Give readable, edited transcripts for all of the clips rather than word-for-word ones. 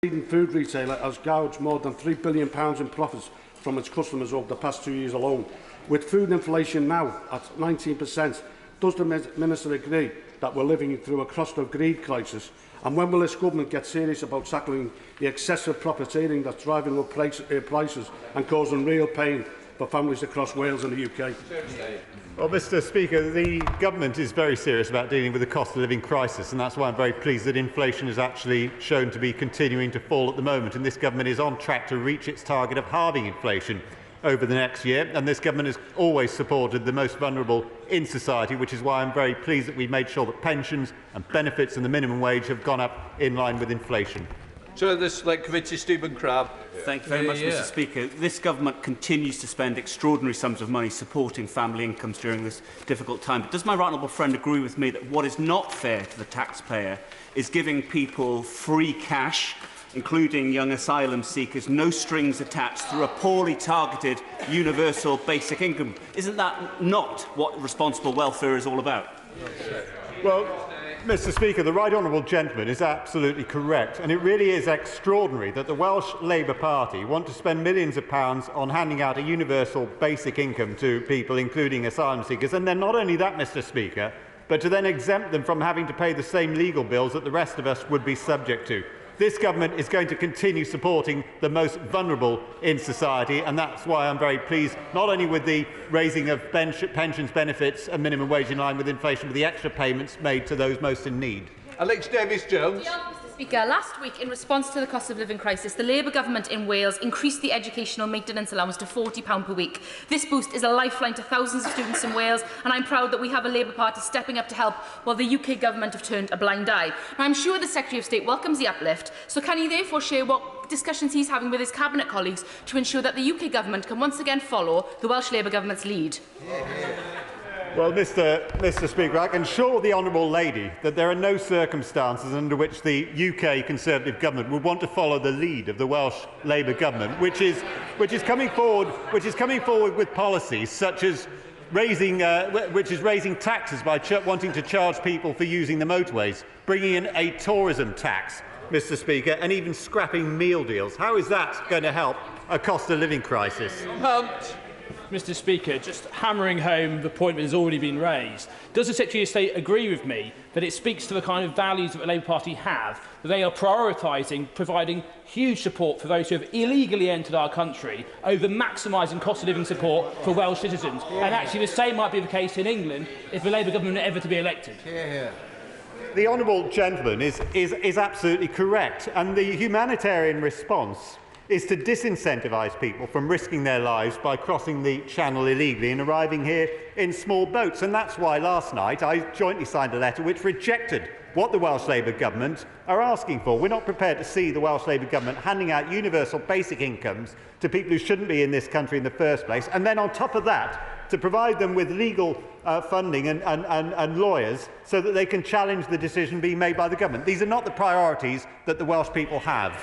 leading food retailer has gouged more than £3 billion in profits from its customers over the past 2 years alone. With food inflation now at 19%, does the Minister agree that we're living through a cost of greed crisis? And when will this government get serious about tackling the excessive profiteering that's driving up prices and causing real pain for families across Wales and the UK? Well, Mr. Speaker, the government is very serious about dealing with the cost of living crisis, and that's why I'm very pleased that inflation is actually shown to be continuing to fall at the moment. And this government is on track to reach its target of halving inflation over the next year, and this government has always supported the most vulnerable in society, which is why I'm very pleased that we've made sure that pensions and benefits and the minimum wage have gone up in line with inflation. So the Select Committee, Stephen Crabb. Thank you very much, Mr. Speaker. This government continues to spend extraordinary sums of money supporting family incomes during this difficult time. But does my right honourable friend agree with me that what is not fair to the taxpayer is giving people free cash, including young asylum seekers, no strings attached, through a poorly targeted universal basic income? Isn't that not what responsible welfare is all about? Well, Mr. Speaker, the right honourable gentleman is absolutely correct, and it really is extraordinary that the Welsh Labour Party want to spend millions of pounds on handing out a universal basic income to people, including asylum seekers, and then not only that, Mr. Speaker, but to then exempt them from having to pay the same legal bills that the rest of us would be subject to. This government is going to continue supporting the most vulnerable in society, and that's why I'm very pleased not only with the raising of pensions, benefits and minimum wage in line with inflation, but the extra payments made to those most in need. Alex Davies-Jones. Mr. Speaker, last week, in response to the cost of living crisis, the Labour government in Wales increased the educational maintenance allowance to £40 per week. This boost is a lifeline to thousands of students in Wales, and I'm proud that we have a Labour Party stepping up to help while the UK government have turned a blind eye. Now, I'm sure the Secretary of State welcomes the uplift, so can he therefore share what discussions he's having with his Cabinet colleagues to ensure that the UK government can once again follow the Welsh Labour government's lead? Well, Mr. Speaker, I can assure the honourable lady that there are no circumstances under which the UK Conservative government would want to follow the lead of the Welsh Labour government, which is coming forward with policies such as raising taxes by wanting to charge people for using the motorways, bringing in a tourism tax, Mr. Speaker, and even scrapping meal deals. How is that going to help a cost of living crisis? Mr. Speaker, just hammering home the point that has already been raised, does the Secretary of State agree with me that it speaks to the kind of values that the Labour Party have, that they are prioritising providing huge support for those who have illegally entered our country over maximising cost of living support for Welsh citizens? And actually the same might be the case in England if the Labour government were ever to be elected. The honourable gentleman is absolutely correct, and the humanitarian response is to disincentivise people from risking their lives by crossing the channel illegally and arriving here in small boats. And that's why last night I jointly signed a letter which rejected what the Welsh Labour government are asking for. We're not prepared to see the Welsh Labour government handing out universal basic incomes to people who shouldn't be in this country in the first place, and then on top of that to provide them with legal funding and lawyers so that they can challenge the decision being made by the government. These are not the priorities that the Welsh people have.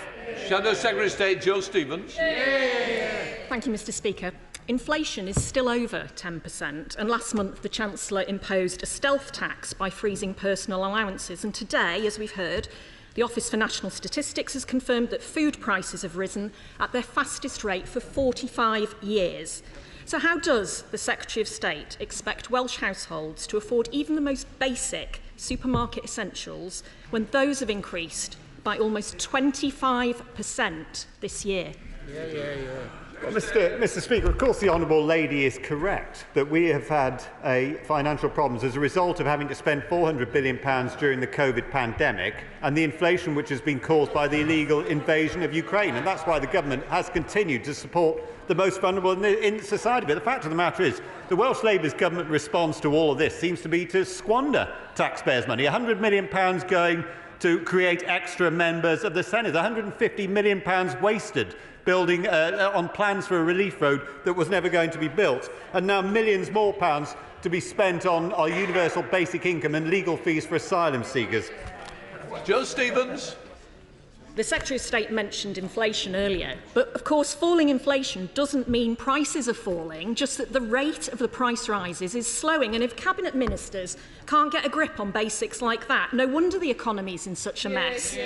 Shadow Secretary of State Joe Stevens. Thank you, Mr. Speaker. Inflation is still over 10%, and last month the Chancellor imposed a stealth tax by freezing personal allowances. And today, as we've heard, the Office for National Statistics has confirmed that food prices have risen at their fastest rate for 45 years. So how does the Secretary of State expect Welsh households to afford even the most basic supermarket essentials when those have increased by almost 25% this year? Well, Mr. Speaker, of course the honourable lady is correct that we have had financial problems as a result of having to spend £400 billion during the COVID pandemic and the inflation which has been caused by the illegal invasion of Ukraine. And that's why the government has continued to support the most vulnerable in society. But the fact of the matter is the Welsh Labour's government response to all of this seems to be to squander taxpayers' money. £100 million going to create extra members of the Senate, £150 million wasted building on plans for a relief road that was never going to be built, and now millions more pounds to be spent on our universal basic income and legal fees for asylum seekers. Joe Stevens. The Secretary of State mentioned inflation earlier, but of course falling inflation doesn't mean prices are falling, just that the rate of the price rises is slowing. And if Cabinet Ministers can't get a grip on basics like that, no wonder the economy is in such a mess.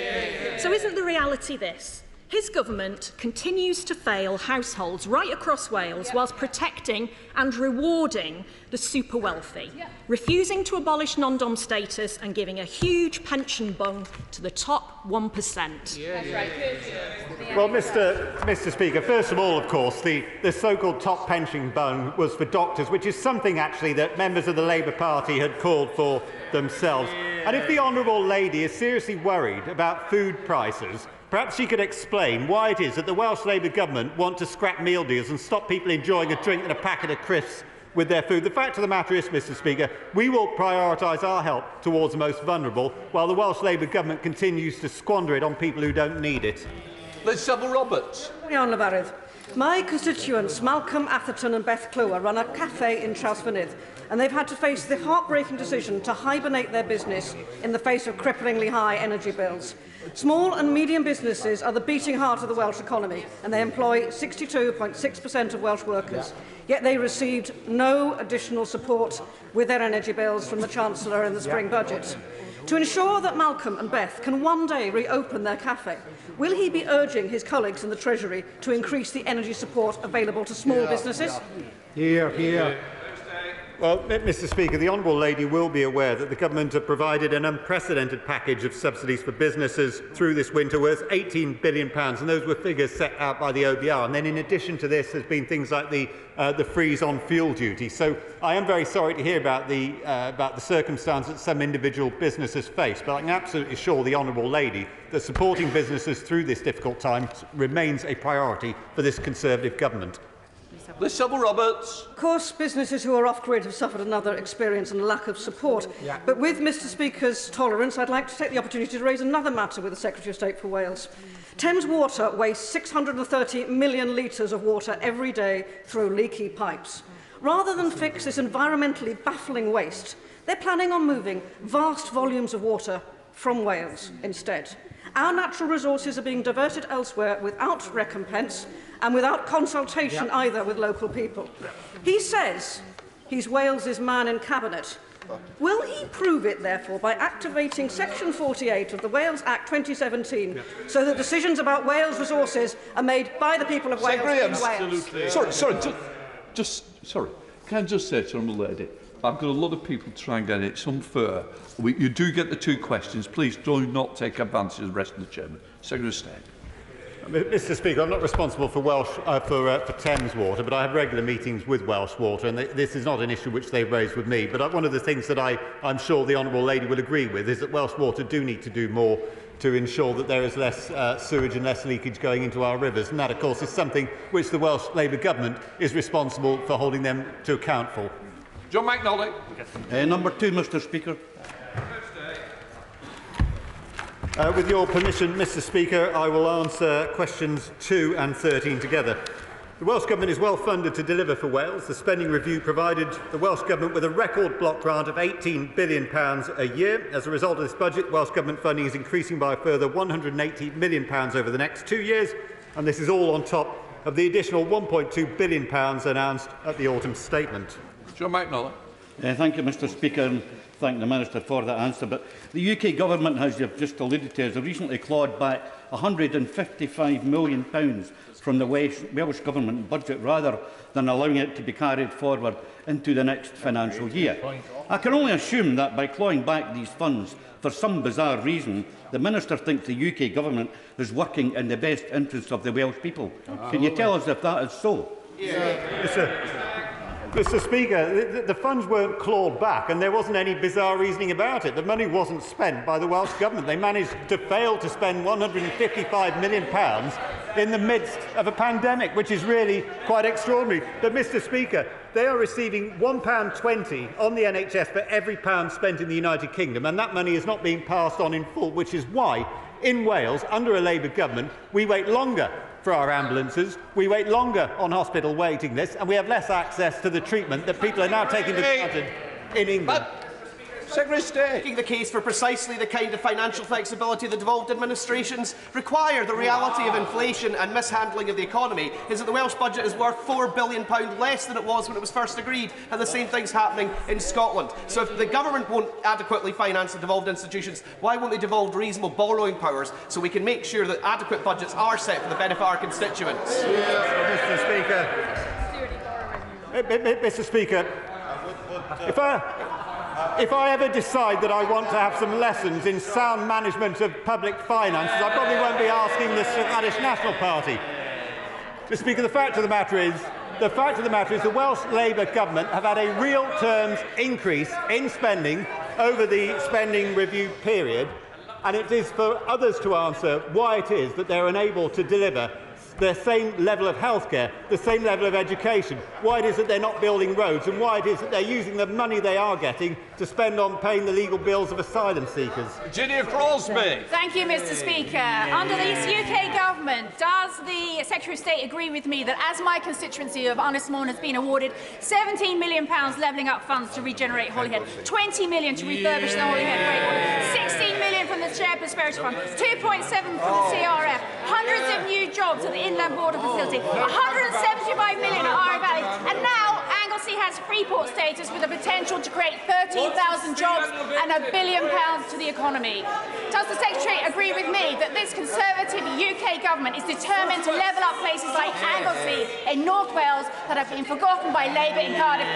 So isn't the reality this? His government continues to fail households right across Wales whilst protecting and rewarding the super wealthy, refusing to abolish non-dom status and giving a huge pension bung to the top 1%. Well, Mr. Speaker, first of all, of course, the so-called top pension bung was for doctors, which is something actually that members of the Labour Party had called for themselves. And if the honourable lady is seriously worried about food prices, perhaps she could explain why it is that the Welsh Labour government want to scrap meal deals and stop people enjoying a drink and a packet of crisps with their food. The fact of the matter is, Mr. Speaker, we will prioritise our help towards the most vulnerable, while the Welsh Labour government continues to squander it on people who don't need it. Liz Roberts. My constituents, Malcolm, Atherton and Beth Clower, run a cafe in Trawsfynydd, and they've had to face the heartbreaking decision to hibernate their business in the face of cripplingly high energy bills. Small and medium businesses are the beating heart of the Welsh economy, and they employ 62.6% of Welsh workers. Yet they received no additional support with their energy bills from the Chancellor in the spring budget. To ensure that Malcolm and Beth can one day reopen their cafe, will he be urging his colleagues in the Treasury to increase the energy support available to small businesses? Here. Well, Mr. Speaker, the honourable lady will be aware that the government have provided an unprecedented package of subsidies for businesses through this winter worth £18 billion, and those were figures set out by the OBR. And then in addition to this, there's been things like the freeze on fuel duty. So I am very sorry to hear about the circumstance that some individual businesses face, but I can absolutely assure the honourable lady that supporting businesses through this difficult time remains a priority for this Conservative government. Liz Roberts. Of course, businesses who are off-grid have suffered another experience and lack of support. But with Mr Speaker's tolerance, I'd like to take the opportunity to raise another matter with the Secretary of State for Wales. Thames Water wastes 630 million litres of water every day through leaky pipes. Rather than fix this environmentally baffling waste, they're planning on moving vast volumes of water from Wales instead. Our natural resources are being diverted elsewhere without recompense and without consultation either with local people. He says he's Wales's man in Cabinet. Will he prove it, therefore, by activating Section 48 of the Wales Act 2017 so that decisions about Wales resources are made by the people of Wales in Wales? Sorry. Can I just say to the honourable lady, I've got a lot of people trying to get it. It's unfair. You do get the two questions. Please do not take advantage of the rest of the chairman. Secretary of State. Mr. Speaker, I'm not responsible for for Thames Water, but I have regular meetings with Welsh Water, and this is not an issue which they've raised with me. But one of the things that I'm sure the honourable lady will agree with is that Welsh Water do need to do more to ensure that there is less sewage and less leakage going into our rivers. And that, of course, is something which the Welsh Labour government is responsible for holding them to account for. John McNally. Number 2, Mr. Speaker. With your permission, Mr. Speaker, I will answer questions 2 and 13 together. The Welsh Government is well funded to deliver for Wales. The spending review provided the Welsh Government with a record block grant of £18 billion a year. As a result of this budget, Welsh Government funding is increasing by a further £180 million over the next 2 years, and this is all on top of the additional £1.2 billion announced at the autumn statement. John McNally. Thank you, Mr. Speaker, and thank the Minister for that answer. But the UK Government, as you've just alluded to, has recently clawed back £155 million from the Welsh Government budget rather than allowing it to be carried forward into the next financial year. I can only assume that by clawing back these funds, for some bizarre reason, the Minister thinks the UK Government is working in the best interests of the Welsh people. Can you tell us if that is so? Mr. Speaker, the funds weren't clawed back, and there wasn't any bizarre reasoning about it. The money wasn't spent by the Welsh Government. They managed to fail to spend £155 million in the midst of a pandemic, which is really quite extraordinary. But, Mr. Speaker, they are receiving £1.20 on the NHS for every pound spent in the United Kingdom, and that money is not being passed on in full, which is why, in Wales, under a Labour government, we wait longer for our ambulances, we wait longer on hospital waiting lists, and we have less access to the treatment that people are now taking for granted in England. Secretary of State. Making the case for precisely the kind of financial flexibility that devolved administrations require. The reality of inflation and mishandling of the economy is that the Welsh budget is worth £4 billion less than it was when it was first agreed, and the same thing's happening in Scotland. So if the government won't adequately finance the devolved institutions, why won't they devolve reasonable borrowing powers so we can make sure that adequate budgets are set for the benefit of our constituents? Mr. Speaker, if I ever decide that I want to have some lessons in sound management of public finances, I probably won't be asking the Scottish National Party. Mr. Speaker, the fact of the matter is the Welsh Labour government have had a real terms increase in spending over the spending review period, and it is for others to answer why it is that they're unable to deliver the same level of healthcare, the same level of education, why it is that they're not building roads, and why it is that they're using the money they are getting to spend on paying the legal bills of asylum seekers. Virginia Crosby. Thank you, Mr. Speaker. Under this UK government, does the Secretary of State agree with me that as my constituency of Anismore has been awarded £17 million levelling up funds to regenerate Holyhead, £20 million to refurbish the Holyhead Breakwater, £16 million from the Shared Prosperity Fund, £2.7 from the CRF, hundreds of new jobs at the Inland Border Facility, £175 million at Ira Valley, and now Anglesey has Freeport status with the potential to create 13,000 jobs and £1 billion to the economy. Does the Secretary agree with me that this Conservative UK government is determined to level up places like Anglesey in North Wales that have been forgotten by Labour in Cardiff?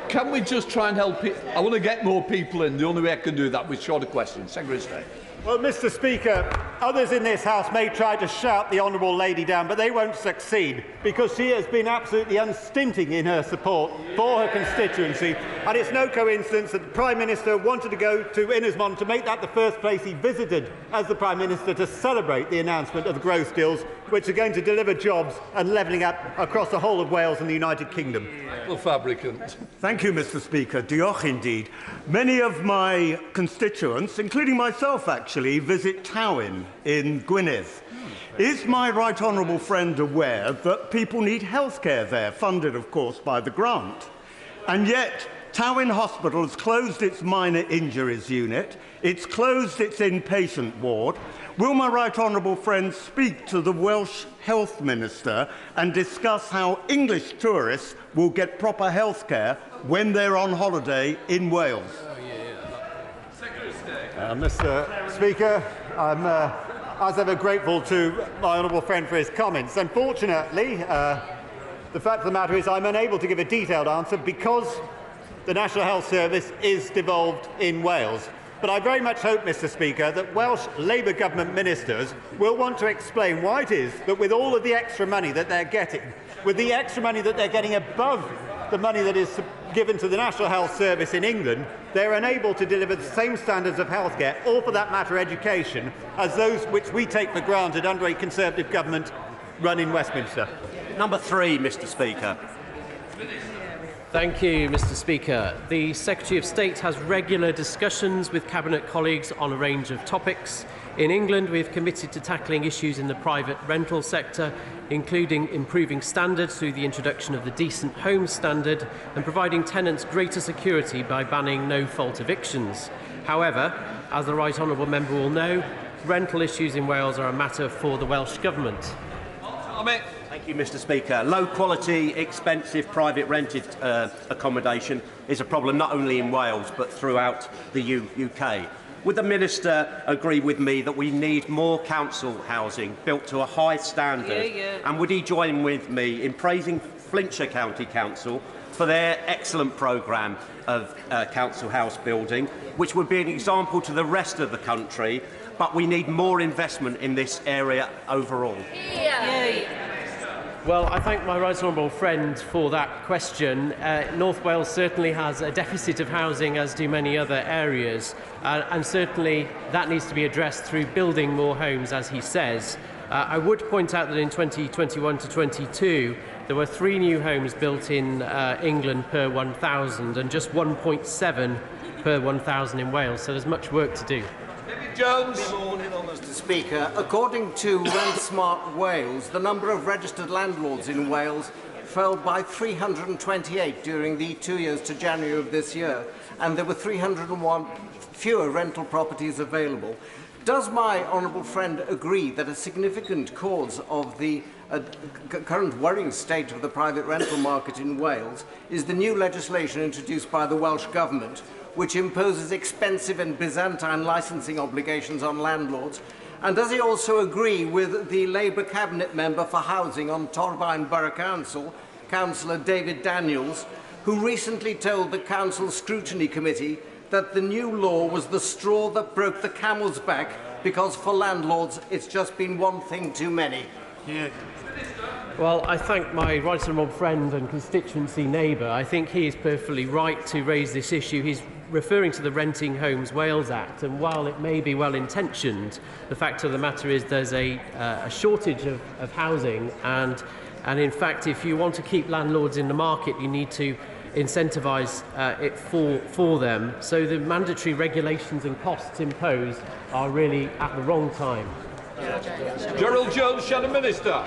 Can we just try and help it? I want to get more people in. The only way I can do that with shorter questions. Secretary of State. Well, Mr. Speaker, others in this House may try to shout the Honourable Lady down, but they won't succeed because she has been absolutely unstinting in her support for her constituency. And it's no coincidence that the Prime Minister wanted to go to Innismon to make that the first place he visited as the Prime Minister to celebrate the announcement of the growth deals, which are going to deliver jobs and levelling up across the whole of Wales and the United Kingdom. The fabricant. Thank you, Mr. Speaker. Diolch indeed. Many of my constituents, including myself actually, visit Tywyn in Gwynedd. Is my right honourable friend aware that people need healthcare there, funded of course by the grant? And yet Tywyn Hospital has closed its minor injuries unit, it's closed its inpatient ward. Will my right honourable friend speak to the Welsh Health Minister and discuss how English tourists will get proper health care when they're on holiday in Wales? Mr. Speaker, I'm as ever grateful to my honourable friend for his comments. Unfortunately, the fact of the matter is I'm unable to give a detailed answer because the National Health Service is devolved in Wales. But I very much hope, Mr. Speaker, that Welsh Labour government ministers will want to explain why it is that with all of the extra money that they're getting, with the extra money that they're getting above the money that is given to the National Health Service in England, they're unable to deliver the same standards of healthcare, or for that matter education, as those which we take for granted under a Conservative government run in Westminster. Number 3, Mr. Speaker. Thank you, Mr. Speaker. The Secretary of State has regular discussions with Cabinet colleagues on a range of topics. In England, we have committed to tackling issues in the private rental sector, including improving standards through the introduction of the Decent Homes Standard and providing tenants greater security by banning no-fault evictions. However, as the Right Honourable Member will know, rental issues in Wales are a matter for the Welsh Government. Thank you, Mr. Speaker. Low-quality, expensive private rented accommodation is a problem not only in Wales but throughout the UK. Would the Minister agree with me that we need more council housing built to a high standard? And would he join with me in praising Flintshire County Council for their excellent programme of council house building, which would be an example to the rest of the country, but we need more investment in this area overall? Well, I thank my right honourable friend for that question. North Wales certainly has a deficit of housing, as do many other areas, and certainly that needs to be addressed through building more homes, as he says. I would point out that in 2021 to 22, there were 3 new homes built in England per 1,000 and just 1.7 per 1,000 in Wales, so there's much work to do. Jones. Good morning, Mr. Speaker. According to Rent Smart Wales, the number of registered landlords in Wales fell by 328 during the 2 years to January of this year, and there were 301 fewer rental properties available. Does my honourable friend agree that a significant cause of the current worrying state of the private rental market in Wales is the new legislation introduced by the Welsh Government, which imposes expensive and Byzantine licensing obligations on landlords? And does he also agree with the Labour Cabinet Member for Housing on Torfaen Borough Council, Councillor David Daniels, who recently told the Council's Scrutiny Committee that the new law was the straw that broke the camel's back because for landlords it's just been one thing too many? Yeah. Well, I thank my right honourable friend and constituency neighbour. I think he is perfectly right to raise this issue. He's referring to the Renting Homes Wales Act, and while it may be well-intentioned, the fact of the matter is there's a shortage of housing, and in fact, if you want to keep landlords in the market, you need to incentivise it for them. So the mandatory regulations and costs imposed are really at the wrong time. Gerald Jones, Shadow Minister.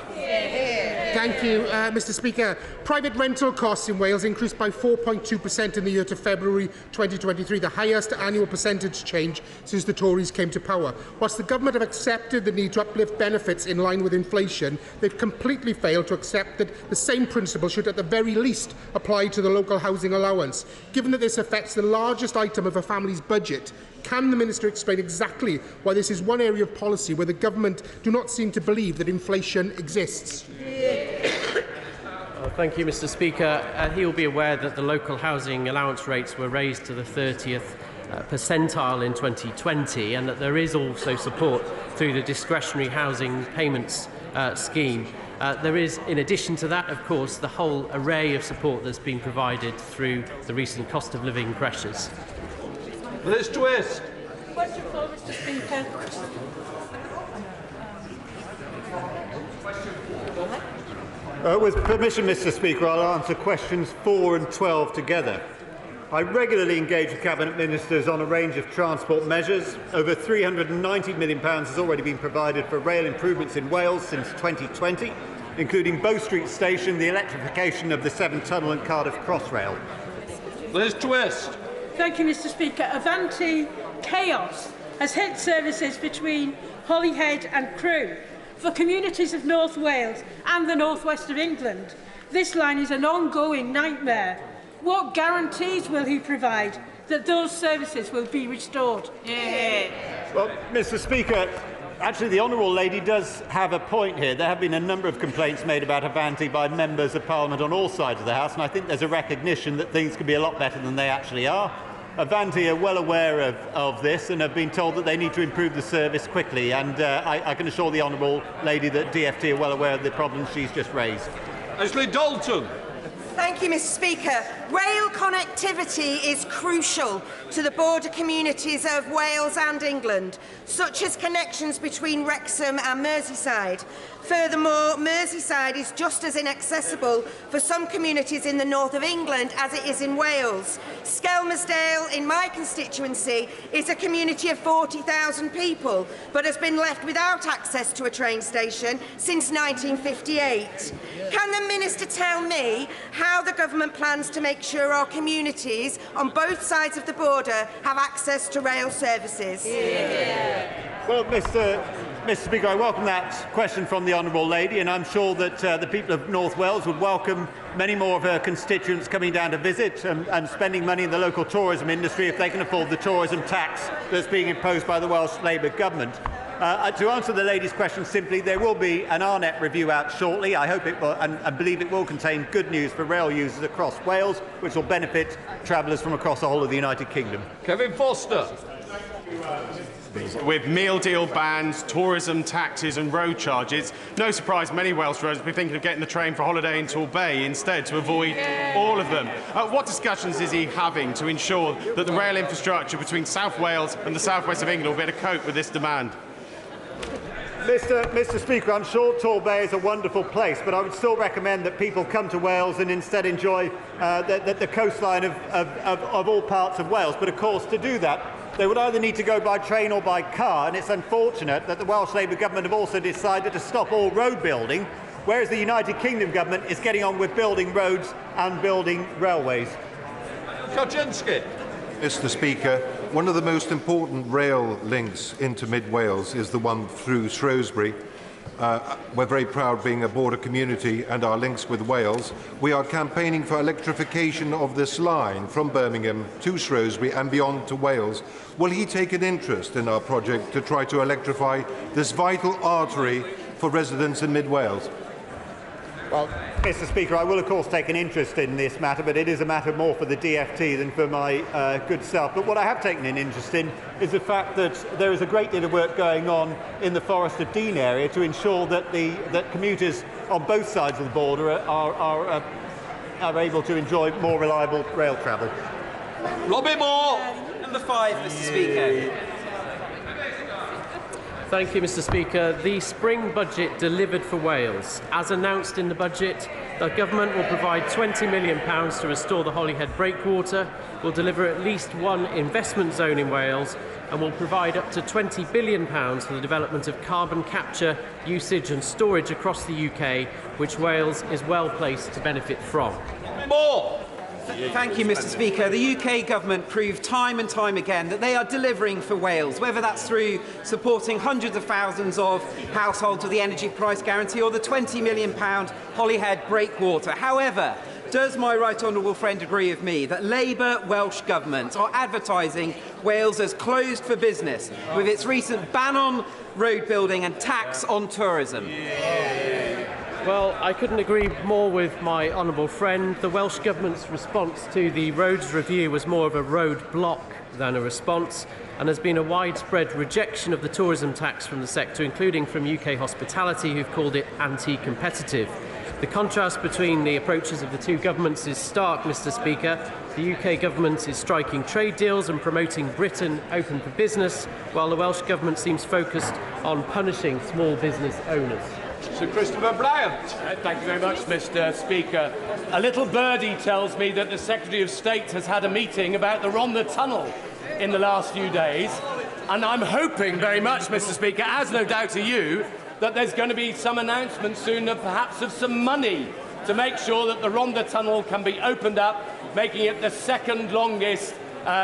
Thank you, Mr. Speaker. Private rental costs in Wales increased by 4.2% in the year to February 2023, the highest annual percentage change since the Tories came to power. Whilst the government have accepted the need to uplift benefits in line with inflation, they've completely failed to accept that the same principle should at the very least apply to the local housing allowance. Given that this affects the largest item of a family's budget, can the Minister explain exactly why this is one area of policy where the government do not seem to believe that inflation exists? Thank you, Mr. Speaker. He will be aware that the local housing allowance rates were raised to the 30th percentile in 2020, and that there is also support through the discretionary housing payments scheme. There is, in addition to that, of course, the whole array of support that's been provided through the recent cost of living pressures. Liz Twist. Question 4, Mr. Speaker. With permission, Mr. Speaker, I'll answer questions 4 and 12 together. I regularly engage with Cabinet Ministers on a range of transport measures. Over £390 million has already been provided for rail improvements in Wales since 2020, including Bow Street Station, the electrification of the Severn Tunnel and Cardiff Crossrail. Liz Twist. Thank you, Mr. Speaker. Avanti chaos has hit services between Holyhead and Crewe. For communities of North Wales and the North West of England, this line is an ongoing nightmare. What guarantees will he provide that those services will be restored? Well, Mr. Speaker, actually the Honourable Lady does have a point here. There have been a number of complaints made about Avanti by members of Parliament on all sides of the House, and I think there's a recognition that things could be a lot better than they actually are. Avanti are well aware of this and have been told that they need to improve the service quickly, and I can assure the Honourable Lady that DfT are well aware of the problems she's just raised. Leslie Dalton. Thank you, Mr. Speaker. Rail connectivity is crucial to the border communities of Wales and England, such as connections between Wrexham and Merseyside. Furthermore, Merseyside is just as inaccessible for some communities in the north of England as it is in Wales. Skelmersdale, in my constituency, is a community of 40,000 people, but has been left without access to a train station since 1958. Can the Minister tell me how the government plans to make sure our communities on both sides of the border have access to rail services? Well, Mr. Speaker, I welcome that question from the Honourable Lady, and I'm sure that the people of North Wales would welcome many more of her constituents coming down to visit and spending money in the local tourism industry if they can afford the tourism tax that's being imposed by the Welsh Labour government. To answer the lady's question simply, there will be an RNet review out shortly. I hope it will, and believe it will contain good news for rail users across Wales, which will benefit travellers from across the whole of the United Kingdom. Kevin Foster. With meal deal bans, tourism taxes and road charges, no surprise many Welsh roads will be thinking of getting the train for holiday in Torbay instead to avoid all of them. What discussions is he having to ensure that the rail infrastructure between South Wales and the South West of England will be able to cope with this demand? Mr. Speaker, I'm sure Torbay is a wonderful place, but I would still recommend that people come to Wales and instead enjoy the coastline of all parts of Wales. But of course, to do that, they would either need to go by train or by car, and it's unfortunate that the Welsh Labour government have also decided to stop all road building whereas the United Kingdom government is getting on with building roads and building railways. Kaczynski. Mr. Speaker, one of the most important rail links into Mid Wales is the one through Shrewsbury. We're very proud being a border community and our links with Wales. We are campaigning for electrification of this line from Birmingham to Shrewsbury and beyond to Wales. Will he take an interest in our project to try to electrify this vital artery for residents in Mid Wales? Well, Mr. Speaker, I will of course take an interest in this matter, but it is a matter more for the DFT than for my good self. But what I have taken an interest in is the fact that there is a great deal of work going on in the Forest of Dean area to ensure that that commuters on both sides of the border are able to enjoy more reliable rail travel. Robbie Moore. Number 5, Mr. Speaker. Thank you, Mr. Speaker. The spring budget delivered for Wales. As announced in the budget, the government will provide £20 million to restore the Holyhead breakwater, will deliver at least one investment zone in Wales, and will provide up to £20 billion for the development of carbon capture, usage and storage across the UK, which Wales is well placed to benefit from. More. Thank you, Mr. Speaker. The UK government proved time and time again that they are delivering for Wales, whether that's through supporting hundreds of thousands of households with the energy price guarantee or the £20 million Holyhead breakwater. However, does my right honourable friend agree with me that Labour Welsh governments are advertising Wales as closed for business with its recent ban on road building and tax on tourism? Well, I couldn't agree more with my honourable friend. The Welsh Government's response to the roads review was more of a road block than a response, and there's been a widespread rejection of the tourism tax from the sector, including from UK hospitality, who've called it anti-competitive. The contrast between the approaches of the two governments is stark, Mr. Speaker. The UK government is striking trade deals and promoting Britain open for business, while the Welsh Government seems focused on punishing small business owners. Sir Christopher Bryant. Thank you very much, Mr. Speaker. A little birdie tells me that the Secretary of State has had a meeting about the Rhondda Tunnel in the last few days, and I'm hoping very much, Mr. Speaker, as no doubt are you, that there's going to be some announcement soon of perhaps of some money to make sure that the Rhondda Tunnel can be opened up, making it the second longest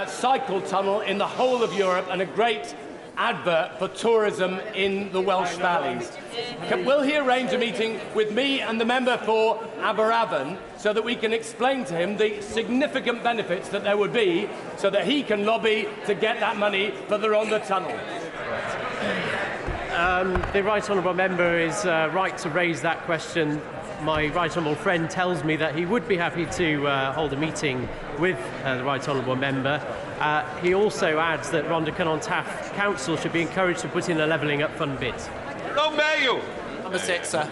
cycle tunnel in the whole of Europe and a great advert for tourism in the Welsh valleys. Will he arrange a meeting with me and the member for Aberavon so that we can explain to him the significant benefits that there would be so that he can lobby to get that money for the Rhondda Tunnel? The right honourable member is right to raise that question. My right honourable friend tells me that he would be happy to hold a meeting with the right honourable member. He also adds that Rhondda Cynon Taff Council should be encouraged to put in a levelling up fund bid. Romeo. Number 6, sir.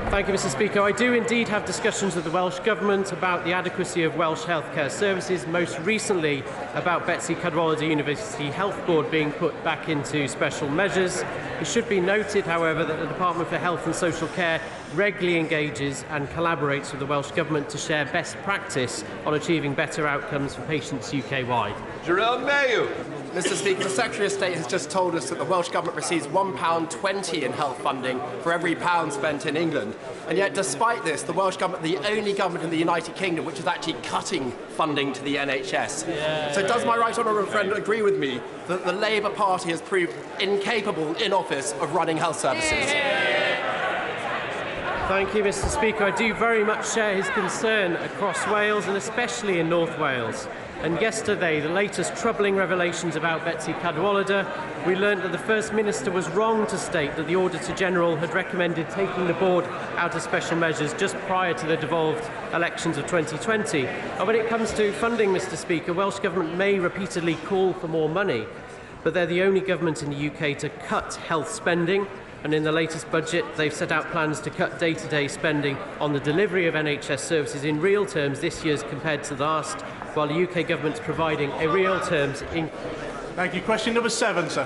Thank you, Mr. Speaker. I do indeed have discussions with the Welsh Government about the adequacy of Welsh healthcare services, most recently about Betsy Cadwaladr University Health Board being put back into special measures. It should be noted, however, that the Department for Health and Social Care regularly engages and collaborates with the Welsh Government to share best practice on achieving better outcomes for patients UK-wide. Jerome Mayo. Mr. Speaker, the Secretary of State has just told us that the Welsh Government receives £1.20 in health funding for every pound spent in England. And yet, despite this, the Welsh Government, the only government in the United Kingdom which is actually cutting funding to the NHS. So does my right honourable friend agree with me that the Labour Party has proved incapable in office of running health services? Thank you, Mr. Speaker. I do very much share his concern across Wales and especially in North Wales. And yesterday, the latest troubling revelations about Betsy Cadwaladr, we learned that the First Minister was wrong to state that the Auditor-General had recommended taking the board out of special measures just prior to the devolved elections of 2020. And when it comes to funding, Mr. Speaker, Welsh Government may repeatedly call for more money, but they're the only government in the UK to cut health spending. And in the latest budget, they've set out plans to cut day-to-day spending on the delivery of NHS services in real terms this year compared to last, while the UK government's providing a real terms in... Thank you. Question number 7, sir.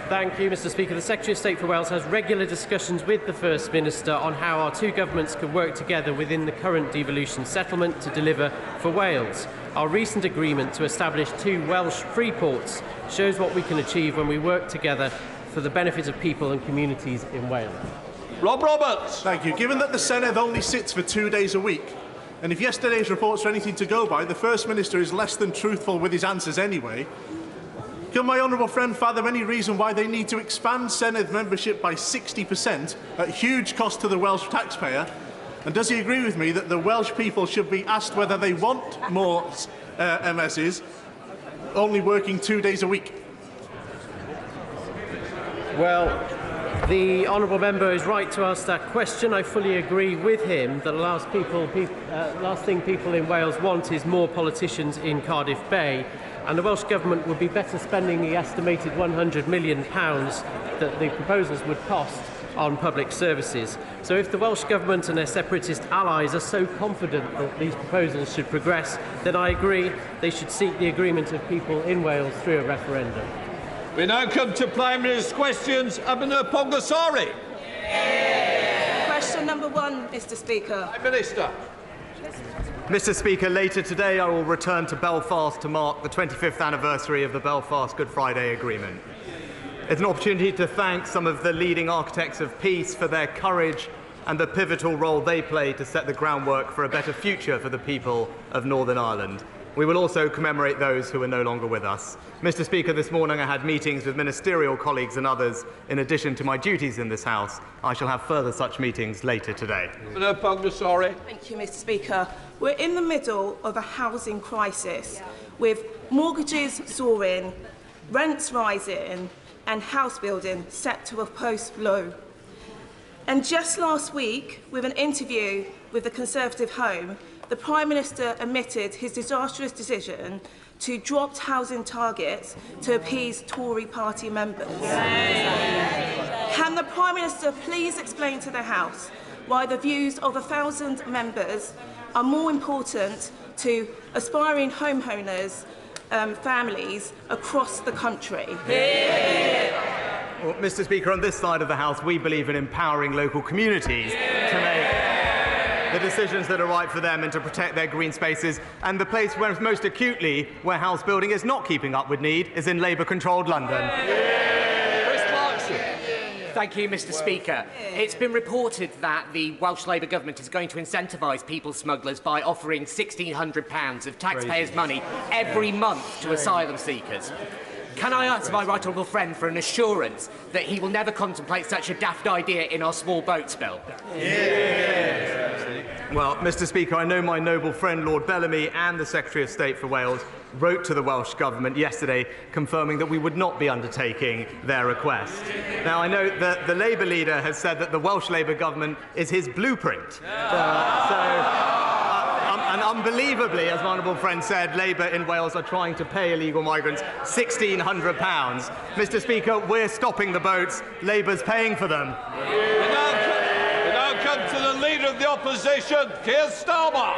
Thank you, Mr Speaker. The Secretary of State for Wales has regular discussions with the First Minister on how our two governments can work together within the current devolution settlement to deliver for Wales. Our recent agreement to establish 2 Welsh free ports shows what we can achieve when we work together for the benefit of people and communities in Wales. Rob Roberts. Thank you. Given that the Senedd only sits for 2 days a week, and if yesterday's reports are anything to go by, the First Minister is less than truthful with his answers anyway. Can my honourable friend fathom any reason why they need to expand Senedd membership by 60% at huge cost to the Welsh taxpayer? And does he agree with me that the Welsh people should be asked whether they want more MSs, only working 2 days a week? Well, the honourable member is right to ask that question. I fully agree with him that the last thing people in Wales want is more politicians in Cardiff Bay. And the Welsh Government would be better spending the estimated £100 million that the proposals would cost on public services. So if the Welsh Government and their separatist allies are so confident that these proposals should progress, then I agree they should seek the agreement of people in Wales through a referendum. We now come to Prime Minister's questions. Abner Pongasari. Question number 1, Mr Speaker. Prime Minister. Mr Speaker, later today I will return to Belfast to mark the 25th anniversary of the Belfast Good Friday Agreement. It's an opportunity to thank some of the leading architects of peace for their courage and the pivotal role they played to set the groundwork for a better future for the people of Northern Ireland. We will also commemorate those who are no longer with us. Mr Speaker, this morning I had meetings with ministerial colleagues and others in addition to my duties in this House. I shall have further such meetings later today. Thank you, Mr Speaker. We're in the middle of a housing crisis with mortgages soaring, rents rising and house building set to a post-low. And just last week, with an interview with the Conservative Home, the Prime Minister admitted his disastrous decision to drop housing targets to appease Tory party members. Can the Prime Minister please explain to the House why the views of 1,000 members are more important to aspiring homeowners, families across the country? Well, Mr Speaker, on this side of the House, we believe in empowering local communities to make the decisions that are right for them and to protect their green spaces. And the place where most acutely where house building is not keeping up with need is in Labour-controlled London. Thank you, Mr Speaker. It's been reported that the Welsh Labour Government is going to incentivise people smugglers by offering £1,600 of taxpayers' money every month to asylum seekers. Can I ask my right honourable friend for an assurance that he will never contemplate such a daft idea in our small boats bill? Well, Mr Speaker, I know my noble friend Lord Bellamy and the Secretary of State for Wales wrote to the Welsh Government yesterday confirming that we would not be undertaking their request. Now, I know that the Labour leader has said that the Welsh Labour Government is his blueprint. And unbelievably, as my honourable friend said, Labour in Wales are trying to pay illegal migrants £1,600. Mr Speaker, we're stopping the boats. Labour's paying for them. We now come to the Leader of the Opposition, Keir Starmer.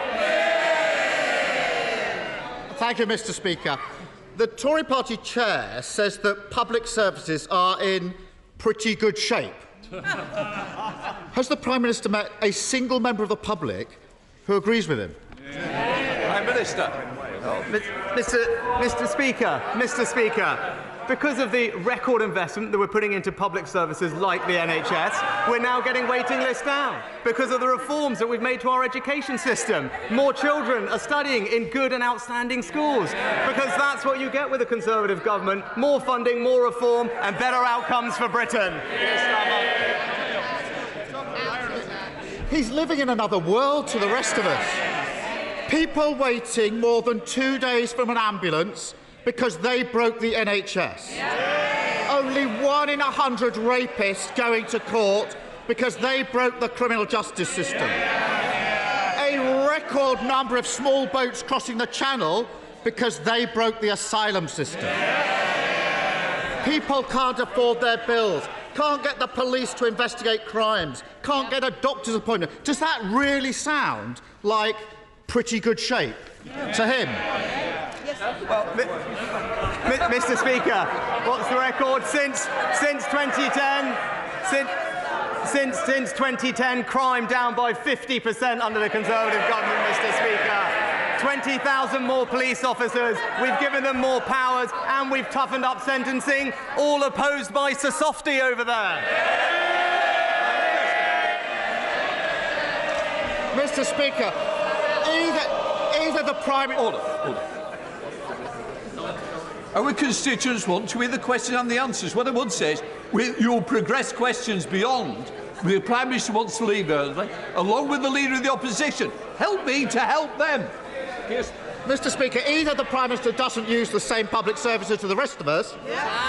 Thank you, Mr Speaker. The Tory party chair says that public services are in pretty good shape. Has the Prime Minister met a single member of the public who agrees with him? Prime Minister. Mr Speaker, because of the record investment that we're putting into public services like the NHS, we're now getting waiting lists down. Because of the reforms that we've made to our education system, more children are studying in good and outstanding schools. Because that's what you get with a Conservative government: more funding, more reform, and better outcomes for Britain. He's living in another world to the rest of us. People waiting more than 2 days from an ambulance because they broke the NHS. Only 1 in 100 rapists going to court because they broke the criminal justice system. A record number of small boats crossing the Channel because they broke the asylum system. People can't afford their bills, can't get the police to investigate crimes, can't get a doctor's appointment. Does that really sound like pretty good shape to him? Mr. Speaker, what's the record? Since 2010, since 2010, crime down by 50% under the Conservative government, Mr. Speaker. 20,000 more police officers, we've given them more powers, and we've toughened up sentencing, all opposed by Sir Softy over there. Mr. Speaker, either the Prime... Order. Our constituents want to hear the question and the answers. What I would say is, you'll progress questions beyond. The Prime Minister wants to leave early, along with the Leader of the Opposition. Help me to help them. Yes. Mr. Speaker, either the Prime Minister doesn't use the same public services to the rest of us,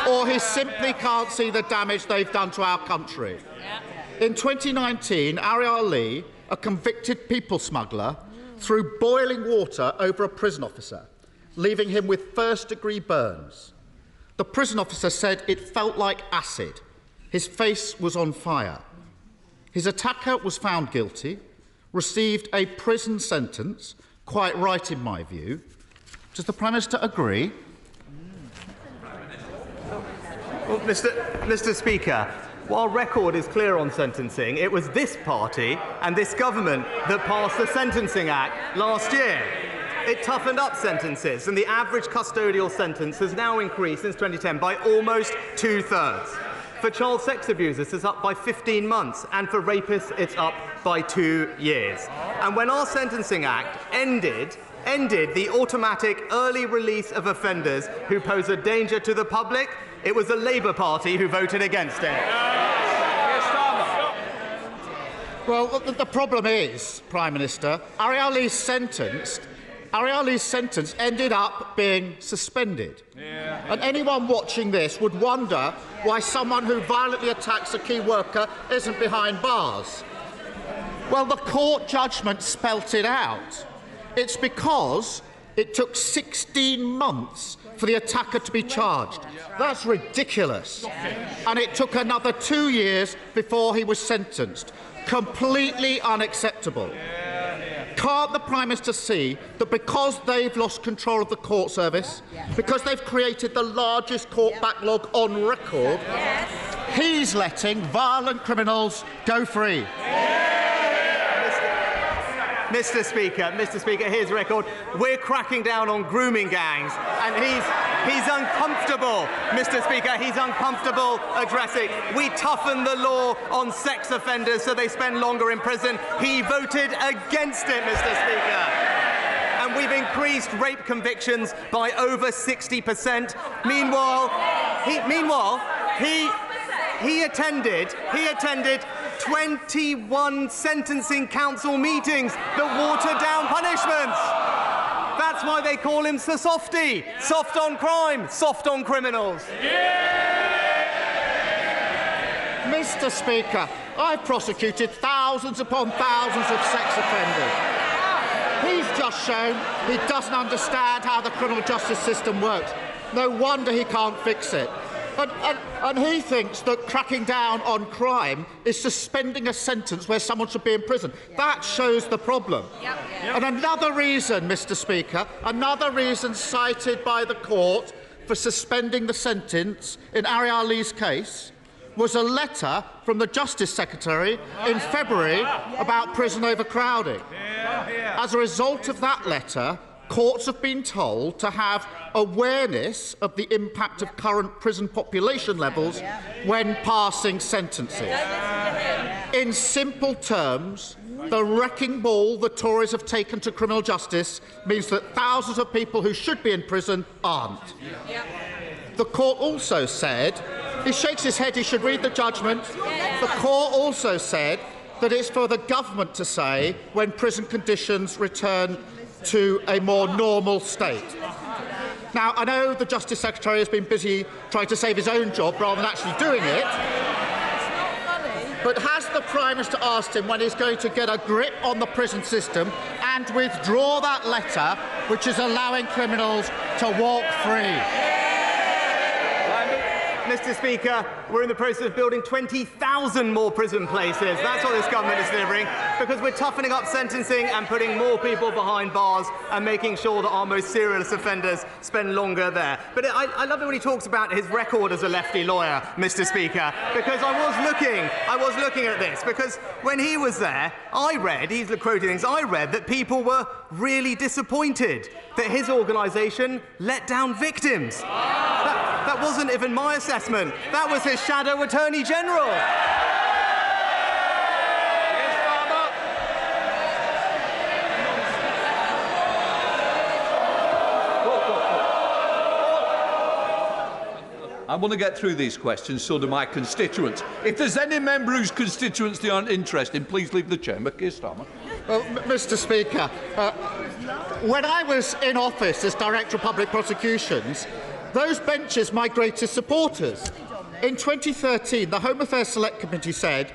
or he simply can't see the damage they've done to our country. In 2019, Ariel Lee, a convicted people smuggler, threw boiling water over a prison officer, leaving him with first-degree burns. The prison officer said it felt like acid. His face was on fire. His attacker was found guilty, received a prison sentence, quite right in my view. Does the Prime Minister agree? Well, Mr. Speaker, while record is clear on sentencing, it was this party and this government that passed the Sentencing Act last year. It toughened up sentences, and the average custodial sentence has now increased since 2010 by almost 2/3. For child sex abusers, it's up by 15 months, and for rapists, it's up by 2 years. And when our Sentencing Act ended the automatic early release of offenders who pose a danger to the public, it was the Labour Party who voted against it. Well, the problem is, Prime Minister, Ariel Lee's sentence ended up being suspended. And anyone watching this would wonder why someone who violently attacks a key worker isn't behind bars. Well, the court judgment spelt it out. It's because it took 16 months for the attacker to be charged. That's ridiculous. And it took another 2 years before he was sentenced. Completely unacceptable. Can't the Prime Minister see that because they've lost control of the court service, because they've created the largest court backlog on record, he's letting violent criminals go free? Mr. Speaker, here's a record. We're cracking down on grooming gangs, and he's uncomfortable, Mr. Speaker, he's uncomfortable addressing. We toughened the law on sex offenders so they spend longer in prison. He voted against it, Mr. Speaker. And we've increased rape convictions by over 60%. Meanwhile, he attended 21 sentencing council meetings that watered down punishments. That's why they call him Sir Softy. Soft on crime, soft on criminals. Mr. Speaker, I've prosecuted thousands upon thousands of sex offenders. He's just shown he doesn't understand how the criminal justice system works. No wonder he can't fix it. And he thinks that cracking down on crime is suspending a sentence where someone should be in prison. That shows the problem. And another reason, Mr. Speaker, another reason cited by the court for suspending the sentence in Ariel Lee's case was a letter from the Justice Secretary in February about prison overcrowding. As a result of that letter, courts have been told to have awareness of the impact of current prison population levels when passing sentences. In simple terms, the wrecking ball the Tories have taken to criminal justice means that thousands of people who should be in prison aren't. The court also said, he shakes his head, he should read the judgment. The court also said that it's for the government to say when prison conditions return to a more normal state. Now, I know the Justice Secretary has been busy trying to save his own job rather than actually doing it, but has the Prime Minister asked him when he's going to get a grip on the prison system and withdraw that letter which is allowing criminals to walk free? Mr. Speaker, we're in the process of building 20,000 more prison places. That's what this government is delivering, because we're toughening up sentencing and putting more people behind bars and making sure that our most serious offenders spend longer there. But I love it when he talks about his record as a lefty lawyer, Mr. Speaker, because I was looking at this, because when he was there, I read, he's quoting things, I read that people were really disappointed that his organisation let down victims. That wasn't even my assessment. That was his shadow Attorney General. I want to get through these questions, so do my constituents. If there's any member whose constituents they aren't interested in, please leave the chamber. Keir Starmer. Well, Mr. Speaker, when I was in office as Director of Public Prosecutions, those benches my greatest supporters. In 2013, the Home Affairs Select Committee said,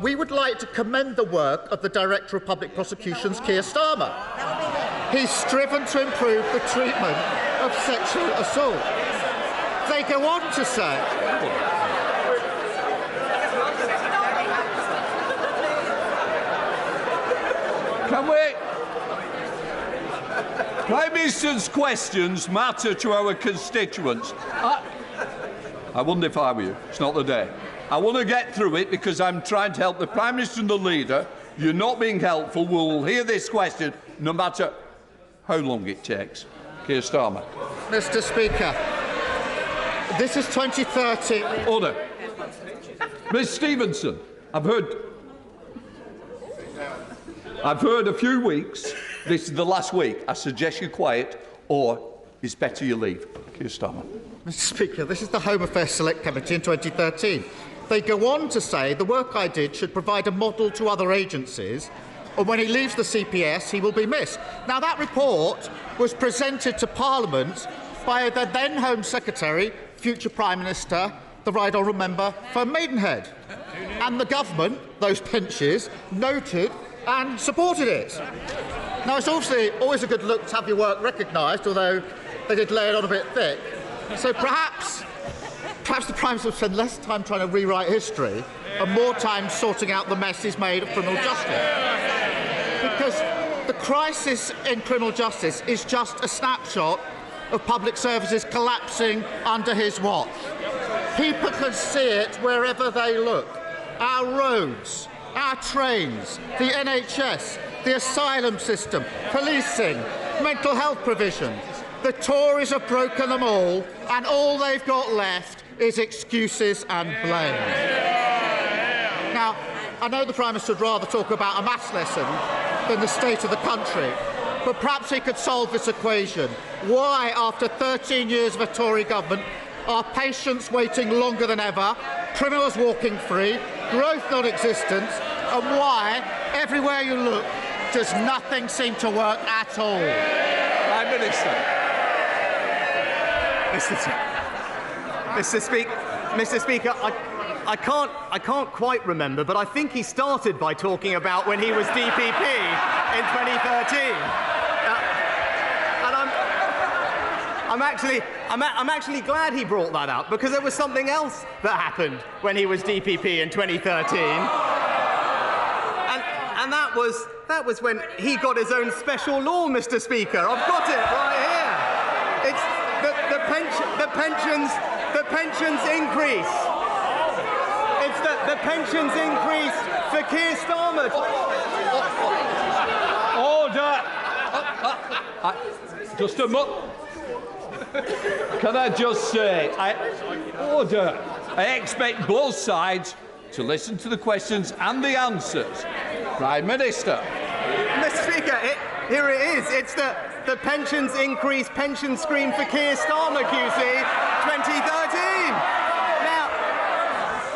we would like to commend the work of the Director of Public Prosecutions, Keir Starmer. He's striven to improve the treatment of sexual assault. They go on to say... Can we... Prime Minister's questions matter to our constituents. I wonder if I were you. It's not the day. I want to get through it because I'm trying to help the Prime Minister and the Leader. You're not being helpful. We'll hear this question no matter how long it takes. Keir Starmer. Mr. Speaker, this is 2030. Order. Ms Stevenson, I've heard a few weeks. This is the last week. I suggest you quiet, or it's better you leave. Keir Starmer. Mr. Speaker, this is the Home Affairs Select Committee in 2013. They go on to say the work I did should provide a model to other agencies, and when he leaves the CPS, he will be missed. Now, that report was presented to Parliament by the then Home Secretary, future Prime Minister, the Right Honourable Member for Maidenhead. And the government, those benches, noted and supported it. Now, it's obviously always a good look to have your work recognised, although they did lay it on a bit thick. So perhaps the Prime Minister will spend less time trying to rewrite history and more time sorting out the mess he's made of criminal justice. Because the crisis in criminal justice is just a snapshot of public services collapsing under his watch. People can see it wherever they look. Our roads, our trains, the NHS, the asylum system, policing, mental health provision. The Tories have broken them all they've got left is excuses and blame. Now, I know the Prime Minister would rather talk about a maths lesson than the state of the country, but perhaps he could solve this equation. Why, after 13 years of a Tory government, are patients waiting longer than ever, criminals walking free, growth non-existent, and why, everywhere you look, does nothing seem to work at all? Prime Minister. Mr. Speaker, I can't quite remember, but I think he started by talking about when he was DPP in 2013. And I'm actually glad he brought that up, because there was something else that happened when he was DPP in 2013. And that was when he got his own special law, Mr. Speaker. I've got it right here. It's the pensions increase. It's the pensions increase for Keir Starmer. Order. Just a moment. Can I just say, order. I expect both sides to listen to the questions and the answers. Prime Minister. Mr. Speaker, here it is. It's the pensions increase pension scheme for Keir Starmer, QC, 2013. Now,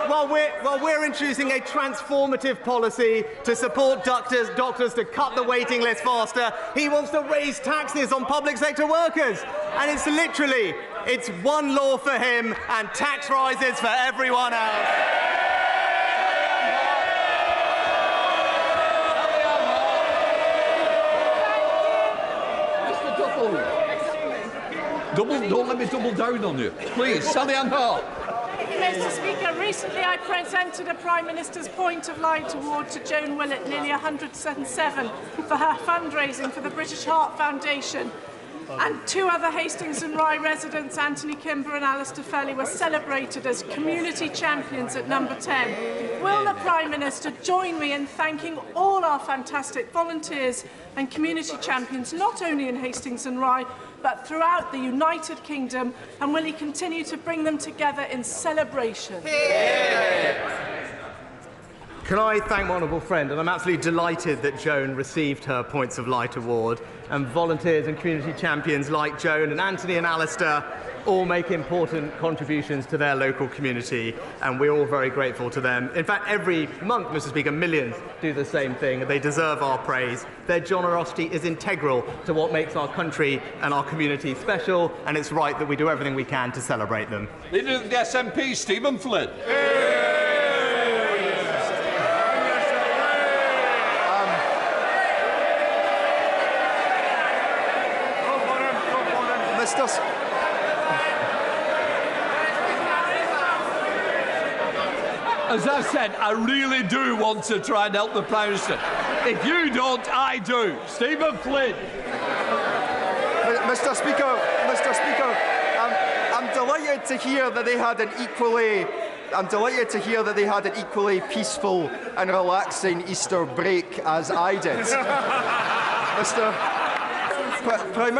while we're introducing a transformative policy to support doctors to cut the waiting list faster, he wants to raise taxes on public sector workers. And it's one law for him and tax rises for everyone else. Don't let me double down on you. Please, Sally Ann Hart. Mr. Speaker, recently I presented a Prime Minister's Point of Light Award to Joan Willett, nearly 107, for her fundraising for the British Heart Foundation. And two other Hastings and Rye residents, Anthony Kimber and Alistair Felly, were celebrated as community champions at number 10. Will the Prime Minister join me in thanking all our fantastic volunteers and community champions, not only in Hastings and Rye, but throughout the United Kingdom, and will he continue to bring them together in celebration? Can I thank my honourable friend, and I'm absolutely delighted that Joan received her Points of Light Award, and volunteers and community champions like Joan and Anthony and Alistair all make important contributions to their local community, and we're all very grateful to them. In fact, every month, Mr. Speaker, millions do the same thing, and they deserve our praise. Their generosity is integral to what makes our country and our community special, and it's right that we do everything we can to celebrate them. Leader of the SNP, Stephen Flynn. As I said, I really do want to try and help the Prime Minister. If you don't, I do. Stephen Flynn. Mr. Speaker, I'm delighted to hear that they had an equally peaceful and relaxing Easter break as I did. Prime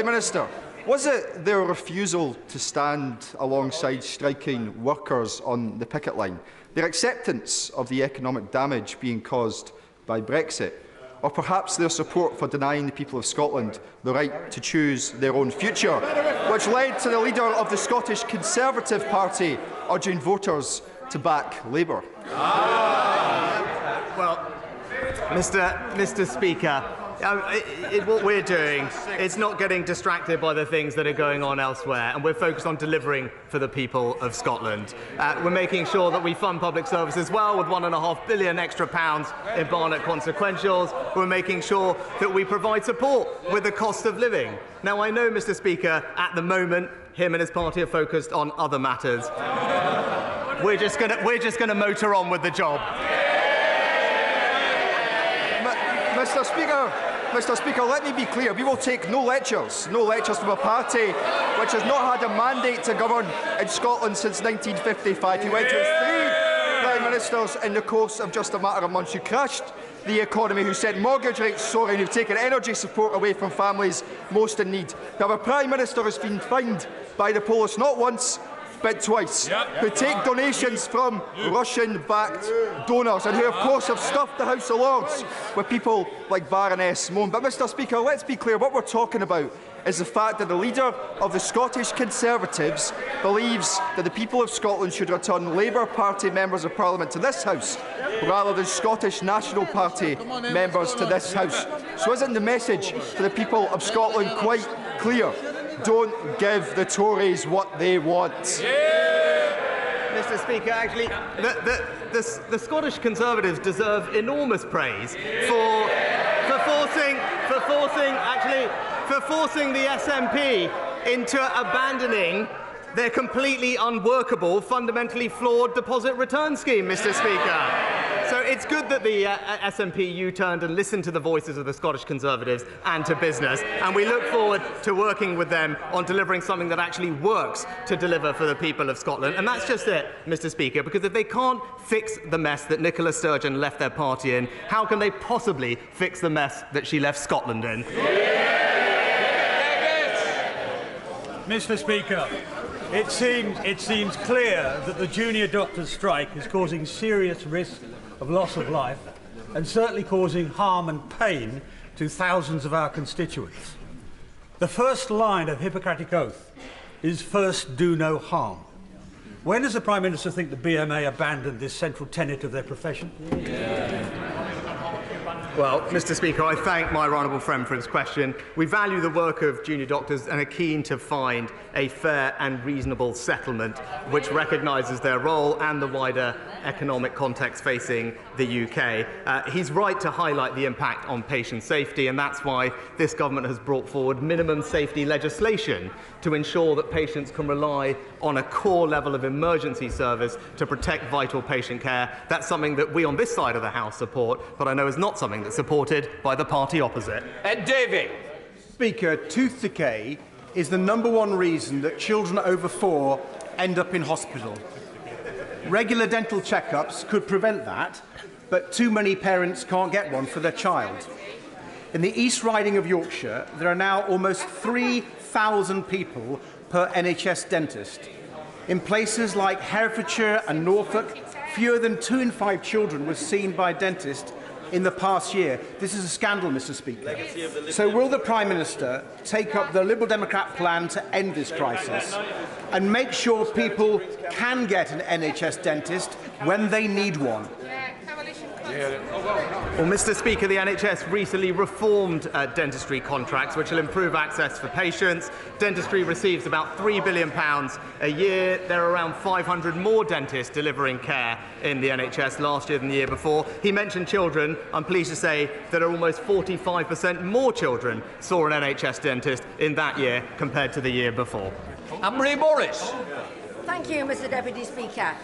Minister, was it their refusal to stand alongside striking workers on the picket line, their acceptance of the economic damage being caused by Brexit, or perhaps their support for denying the people of Scotland the right to choose their own future, which led to the leader of the Scottish Conservative Party urging voters to back Labour? Well, Mr. Speaker, what we're doing is not getting distracted by the things that are going on elsewhere, and we're focused on delivering for the people of Scotland. We're making sure that we fund public services well with £1.5 billion extra in Barnett consequentials. We're making sure that we provide support with the cost of living. Now, I know, Mr. Speaker, at the moment, him and his party are focused on other matters. We're just going to motor on with the job. Mr. Speaker, let me be clear. We will take no lectures from a party which has not had a mandate to govern in Scotland since 1955. Who went through 3 Prime Ministers in the course of just a matter of months, who crashed the economy, who sent mortgage rates soaring, who've taken energy support away from families most in need. Now, a Prime Minister has been fined by the police not once, but twice, who take donations from Russian-backed donors and who, of course, have stuffed the House of Lords with people like Baroness Mone. But, Mr. Speaker, let's be clear. What we're talking about is the fact that the leader of the Scottish Conservatives believes that the people of Scotland should return Labour Party members of Parliament to this House rather than Scottish National Party members to this House. So isn't the message to the people of Scotland quite clear? Don't give the Tories what they want. Mr. Speaker, actually, the Scottish Conservatives deserve enormous praise for forcing the SNP into abandoning their completely unworkable, fundamentally flawed deposit return scheme, Mr. Speaker. So it's good that the SNP U-turned and listened to the voices of the Scottish Conservatives and to business, and we look forward to working with them on delivering something that actually works to deliver for the people of Scotland. And that's just it, Mr. Speaker, because if they can't fix the mess that Nicola Sturgeon left their party in, how can they possibly fix the mess that she left Scotland in? Mr. Speaker, it seems clear that the junior doctors' strike is causing serious risk of loss of life and certainly causing harm and pain to thousands of our constituents. The first line of Hippocratic Oath is first do no harm. When does the Prime Minister think the BMA abandoned this central tenet of their profession? Well, Mr. Speaker, I thank my honourable friend for his question. We value the work of junior doctors and are keen to find a fair and reasonable settlement which recognises their role and the wider economic context facing the UK. He's right to highlight the impact on patient safety, and that's why this government has brought forward minimum safety legislation to ensure that patients can rely on a core level of emergency service to protect vital patient care. That's something that we on this side of the House support, but I know is not something that's supported by the party opposite. David. Speaker, tooth decay is the #1 reason that children over 4 end up in hospital. Regular dental checkups could prevent that, but too many parents can't get one for their child. In the East Riding of Yorkshire, there are now almost 3,000 people per NHS dentist. In places like Herefordshire and Norfolk, fewer than 2 in 5 children were seen by a dentist in the past year. This is a scandal, Mr. Speaker. So will the Prime Minister take up the Liberal Democrat plan to end this crisis and make sure people can get an NHS dentist when they need one? Well, Mr. Speaker, the NHS recently reformed dentistry contracts, which will improve access for patients. Dentistry receives about £3 billion a year. There are around 500 more dentists delivering care in the NHS last year than the year before. He mentioned children. I'm pleased to say that almost 45% more children saw an NHS dentist in that year compared to the year before. Anne-Marie Morris. Thank you, Mr. Deputy Speaker.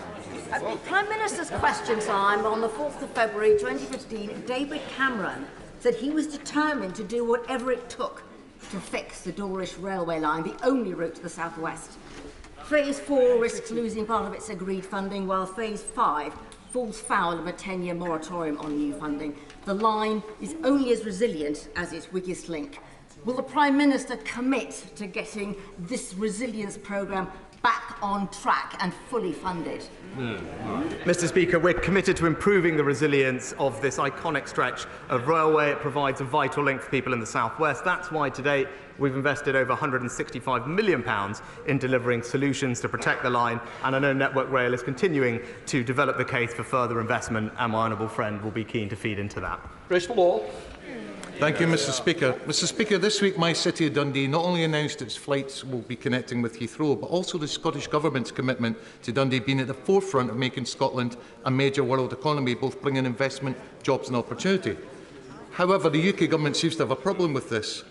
Prime Minister's question time on the 4th of February 2015, David Cameron said he was determined to do whatever it took to fix the Dorish railway line, the only route to the southwest. Phase 4 risks losing part of its agreed funding, while Phase 5 falls foul of a 10-year moratorium on new funding. The line is only as resilient as its weakest link. Will the Prime Minister commit to getting this resilience programme back on track and fully funded? Mr. Speaker, we're committed to improving the resilience of this iconic stretch of railway. It provides a vital link for people in the South West. That's why today we've invested over £165 million in delivering solutions to protect the line, and I know Network Rail is continuing to develop the case for further investment, and my honourable friend will be keen to feed into that. Bristol Law. Thank you, Mr. Speaker. Mr. Speaker, this week my city of Dundee not only announced its flights will be connecting with Heathrow, but also the Scottish Government's commitment to Dundee being at the forefront of making Scotland a major world economy, both bringing investment, jobs and opportunity. However, the UK Government seems to have a problem with this.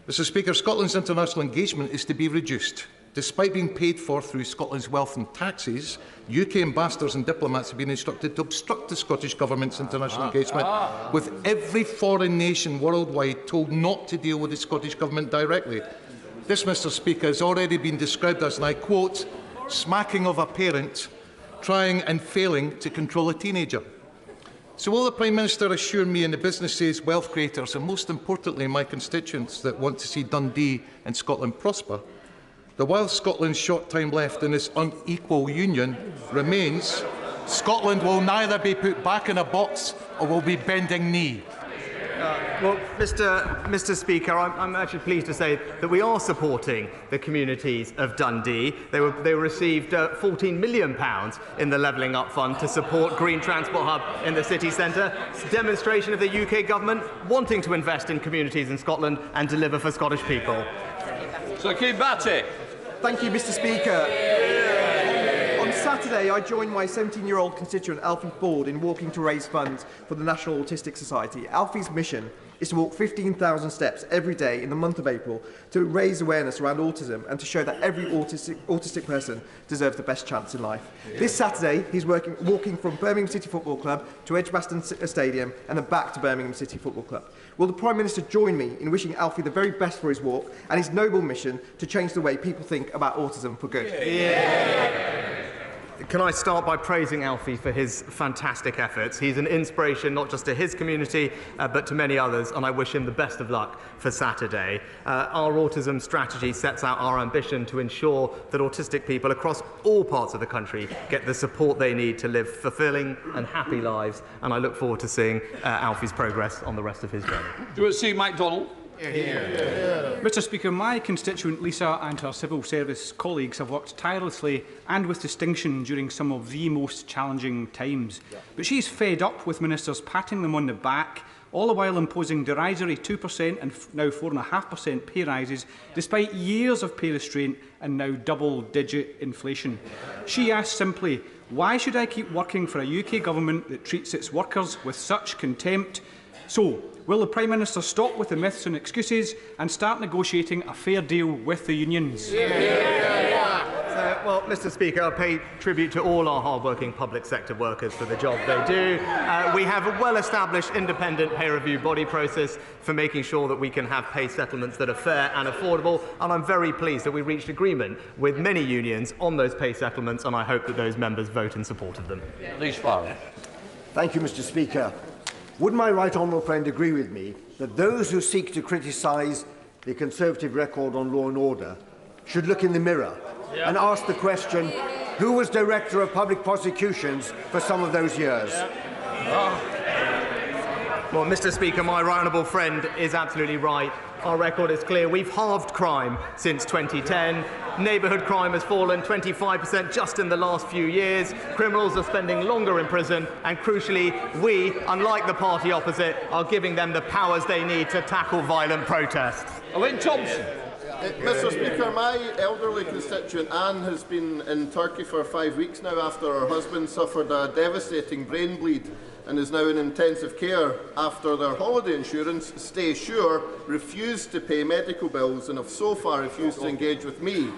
Mr. Speaker, Scotland's international engagement is to be reduced. Despite being paid for through Scotland's wealth and taxes, UK ambassadors and diplomats have been instructed to obstruct the Scottish Government's international engagement, with every foreign nation worldwide told not to deal with the Scottish Government directly. This, Mr. Speaker, has already been described as, and I quote, smacking of a parent trying and failing to control a teenager. So will the Prime Minister assure me and the businesses, wealth creators and most importantly my constituents that want to see Dundee and Scotland prosper, that while Scotland's short time left in this unequal union remains, Scotland will neither be put back in a box or will be bending knee? Well, Mr. Speaker, I'm actually pleased to say that we are supporting the communities of Dundee. They received £14 million in the Levelling Up Fund to support Green Transport Hub in the city centre. It's a demonstration of the UK Government wanting to invest in communities in Scotland and deliver for Scottish people. So, Keir Batty. Thank you, Mr. Speaker. On Saturday, I joined my 17-year-old constituent Alfie Ford in walking to raise funds for the National Autistic Society. Alfie's mission is to walk 15,000 steps every day in the month of April to raise awareness around autism and to show that every autistic person deserves the best chance in life. This Saturday, he's walking from Birmingham City Football Club to Edgbaston Stadium and then back to Birmingham City Football Club. Will the Prime Minister join me in wishing Alfie the very best for his walk and his noble mission to change the way people think about autism for good? Can I start by praising Alfie for his fantastic efforts? He's an inspiration not just to his community, but to many others, and I wish him the best of luck for Saturday. Our autism strategy sets out our ambition to ensure that autistic people across all parts of the country get the support they need to live fulfilling and happy lives, and I look forward to seeing Alfie's progress on the rest of his journey. Do you see MacDonald? Mr. Speaker, my constituent Lisa and her civil service colleagues have worked tirelessly and with distinction during some of the most challenging times. But she's fed up with ministers patting them on the back all the while imposing derisory 2% and now 4.5% pay rises, despite years of pay restraint and now double-digit inflation. She asked simply, why should I keep working for a UK government that treats its workers with such contempt? So, will the Prime Minister stop with the myths and excuses and start negotiating a fair deal with the unions? Well, Mr. Speaker, I pay tribute to all our hard-working public sector workers for the job they do. We have a well-established independent pay review body process for making sure that we can have pay settlements that are fair and affordable, and I'm very pleased that we reached agreement with many unions on those pay settlements, and I hope that those members vote in support of them. Thank you, Mr. Speaker. Would my right honourable friend agree with me that those who seek to criticise the Conservative record on law and order should look in the mirror and ask the question, who was Director of Public Prosecutions for some of those years? Well, Mr. Speaker, my right honourable friend is absolutely right. Our record is clear. We've halved crime since 2010. Neighbourhood crime has fallen 25% just in the last few years. Criminals are spending longer in prison, and crucially, we, unlike the party opposite, are giving them the powers they need to tackle violent protests. Owen Thompson. Mr. Speaker, my elderly constituent Anne has been in Turkey for 5 weeks now after her husband suffered a devastating brain bleed and is now in intensive care after their holiday insurance, Stay Sure, refused to pay medical bills and have so far refused to engage with me.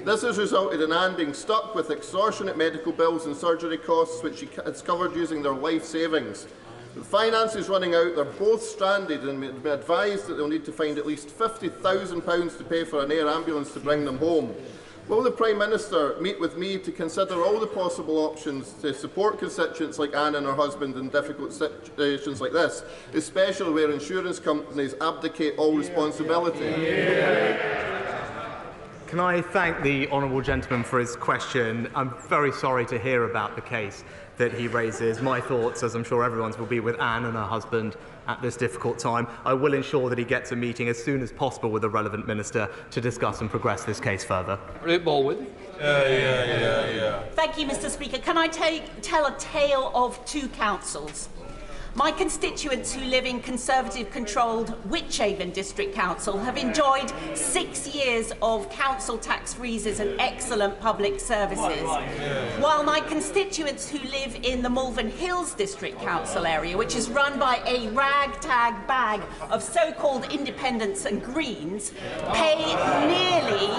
This has resulted in Anne being stuck with extortionate medical bills and surgery costs which she has covered using their life savings. With finances running out, they're both stranded and have been advised that they'll need to find at least £50,000 to pay for an air ambulance to bring them home. Will the Prime Minister meet with me to consider all the possible options to support constituents like Anne and her husband in difficult situations like this, especially where insurance companies abdicate all responsibility? Can I thank the honourable gentleman for his question? I'm very sorry to hear about the case that he raises. My thoughts, as I'm sure everyone's, will be with Anne and her husband at this difficult time. I will ensure that he gets a meeting as soon as possible with the relevant minister to discuss and progress this case further. Thank you, Mr. Speaker. Can I tell a tale of two councils? My constituents who live in Conservative-controlled Wychavon District Council have enjoyed 6 years of council tax freezes and excellent public services, while my constituents who live in the Malvern Hills District Council area, which is run by a ragtag bag of so-called independents and Greens, pay nearly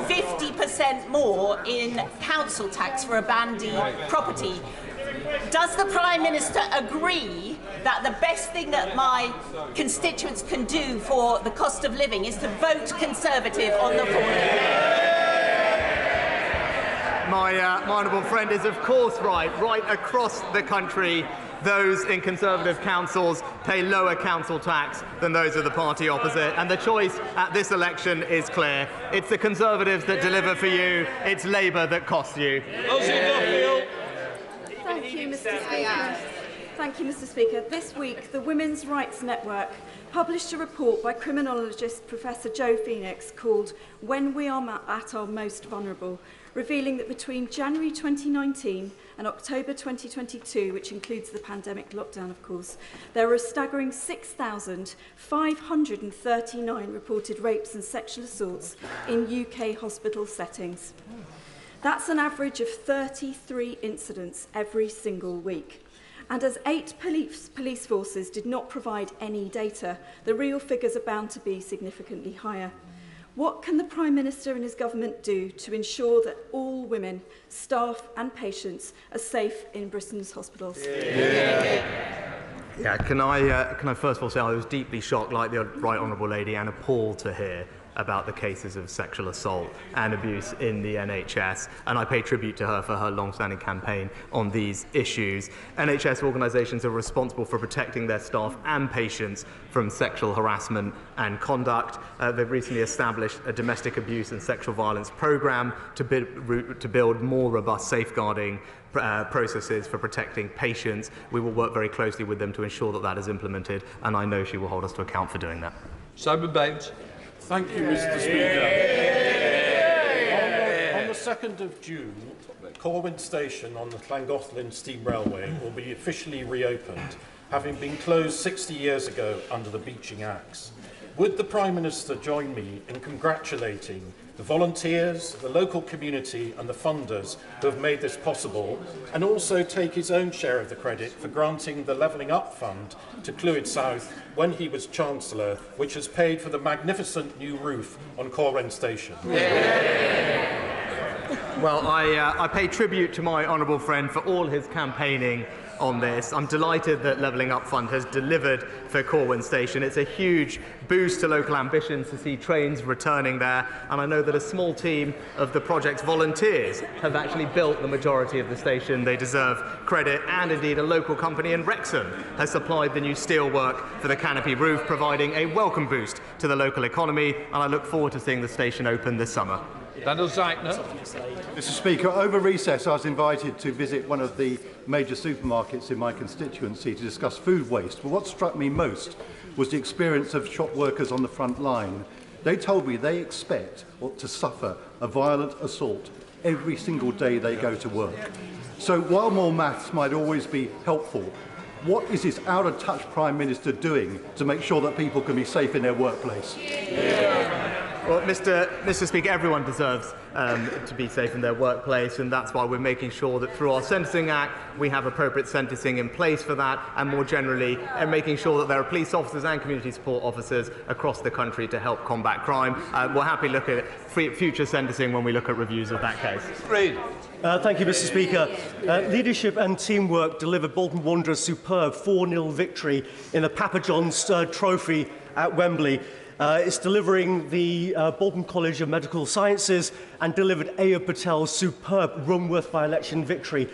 50% more in council tax for a bandy property. Does the Prime Minister agree that the best thing that my constituents can do for the cost of living is to vote Conservative on the floor? My honourable friend is of course right. Right across the country, those in Conservative councils pay lower council tax than those of the party opposite, and the choice at this election is clear. It's the Conservatives that deliver for you, it's Labour that costs you. Thank you, Mr. Speaker. Thank you, Mr. Speaker. This week, the Women's Rights Network published a report by criminologist Professor Joe Phoenix called When We Are at Our Most Vulnerable, revealing that between January 2019 and October 2022, which includes the pandemic lockdown, of course, there were a staggering 6,539 reported rapes and sexual assaults in UK hospital settings. That's an average of 33 incidents every single week. And as 8 police forces did not provide any data, the real figures are bound to be significantly higher. What can the Prime Minister and his government do to ensure that all women, staff and patients are safe in Britain's hospitals? Yeah, can I first of all say I was deeply shocked, like the right honourable lady, and appalled to hear about the cases of sexual assault and abuse in the NHS, and I pay tribute to her for her long-standing campaign on these issues. NHS organisations are responsible for protecting their staff and patients from sexual harassment and conduct. They've recently established a domestic abuse and sexual violence programme to build more robust safeguarding processes for protecting patients. We will work very closely with them to ensure that that is implemented, and I know she will hold us to account for doing that. Simon Bates. Thank you, Mr. Speaker. On the 2nd of June, Corwin Station on the Llangollen Steam Railway will be officially reopened having been closed 60 years ago under the Beeching Axe. Would the Prime Minister join me in congratulating the volunteers, the local community and the funders who have made this possible, and also take his own share of the credit for granting the Levelling Up Fund to Clwyd South when he was Chancellor, which has paid for the magnificent new roof on Corwen Station? Well, I pay tribute to my honourable friend for all his campaigning on this. I'm delighted that Levelling Up Fund has delivered for Corwen Station. It's a huge boost to local ambitions to see trains returning there, and I know that a small team of the project's volunteers have actually built the majority of the station. They deserve credit, and indeed a local company in Wrexham has supplied the new steelwork for the canopy roof, providing a welcome boost to the local economy, and I look forward to seeing the station open this summer. Daniel Greenberg. Mr. Speaker, over recess I was invited to visit one of the major supermarkets in my constituency to discuss food waste. But what struck me most was the experience of shop workers on the front line. They told me they expect to suffer a violent assault every single day they go to work. So while more maths might always be helpful, what is this out-of-touch Prime Minister doing to make sure that people can be safe in their workplace? Well, Mr. Speaker, everyone deserves to be safe in their workplace, and that's why we're making sure that through our Sentencing Act we have appropriate sentencing in place for that, and more generally making sure that there are police officers and community support officers across the country to help combat crime. We'll happily look at future sentencing when we look at reviews of that case. Thank you, Mr. Speaker. Leadership and teamwork delivered Bolton Wanderers' superb 4-0 victory in the Papa John's Trophy at Wembley. It's delivering the Bolton College of Medical Sciences and delivered Ayub Patel's superb Rungworth by-election victory.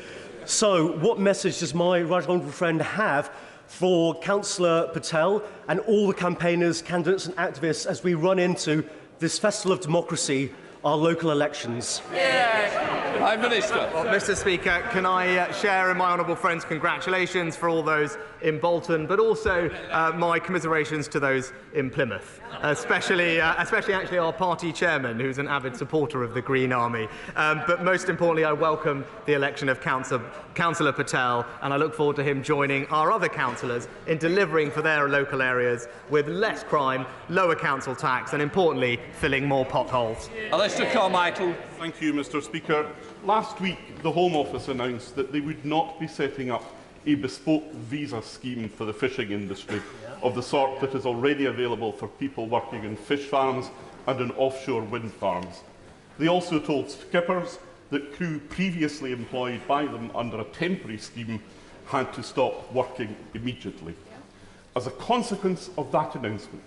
So, what message does my right honourable friend have for Councillor Patel and all the campaigners, candidates and activists as we run into this festival of democracy, our local elections? Prime Minister. Well, Mr. Speaker, can I share in my honourable friend's congratulations for all those in Bolton, but also my commiserations to those in Plymouth, especially actually our party chairman, who's an avid supporter of the Green Army. But most importantly, I welcome the election of Councillor Patel, and I look forward to him joining our other councillors in delivering for their local areas with less crime, lower council tax, and importantly, filling more potholes. Alistair Carmichael. Thank you, Mr. Speaker. Last week, the Home Office announced that they would not be setting up a bespoke visa scheme for the fishing industry of the sort that is already available for people working in fish farms and in offshore wind farms. They also told skippers that crew previously employed by them under a temporary scheme had to stop working immediately. As a consequence of that announcement,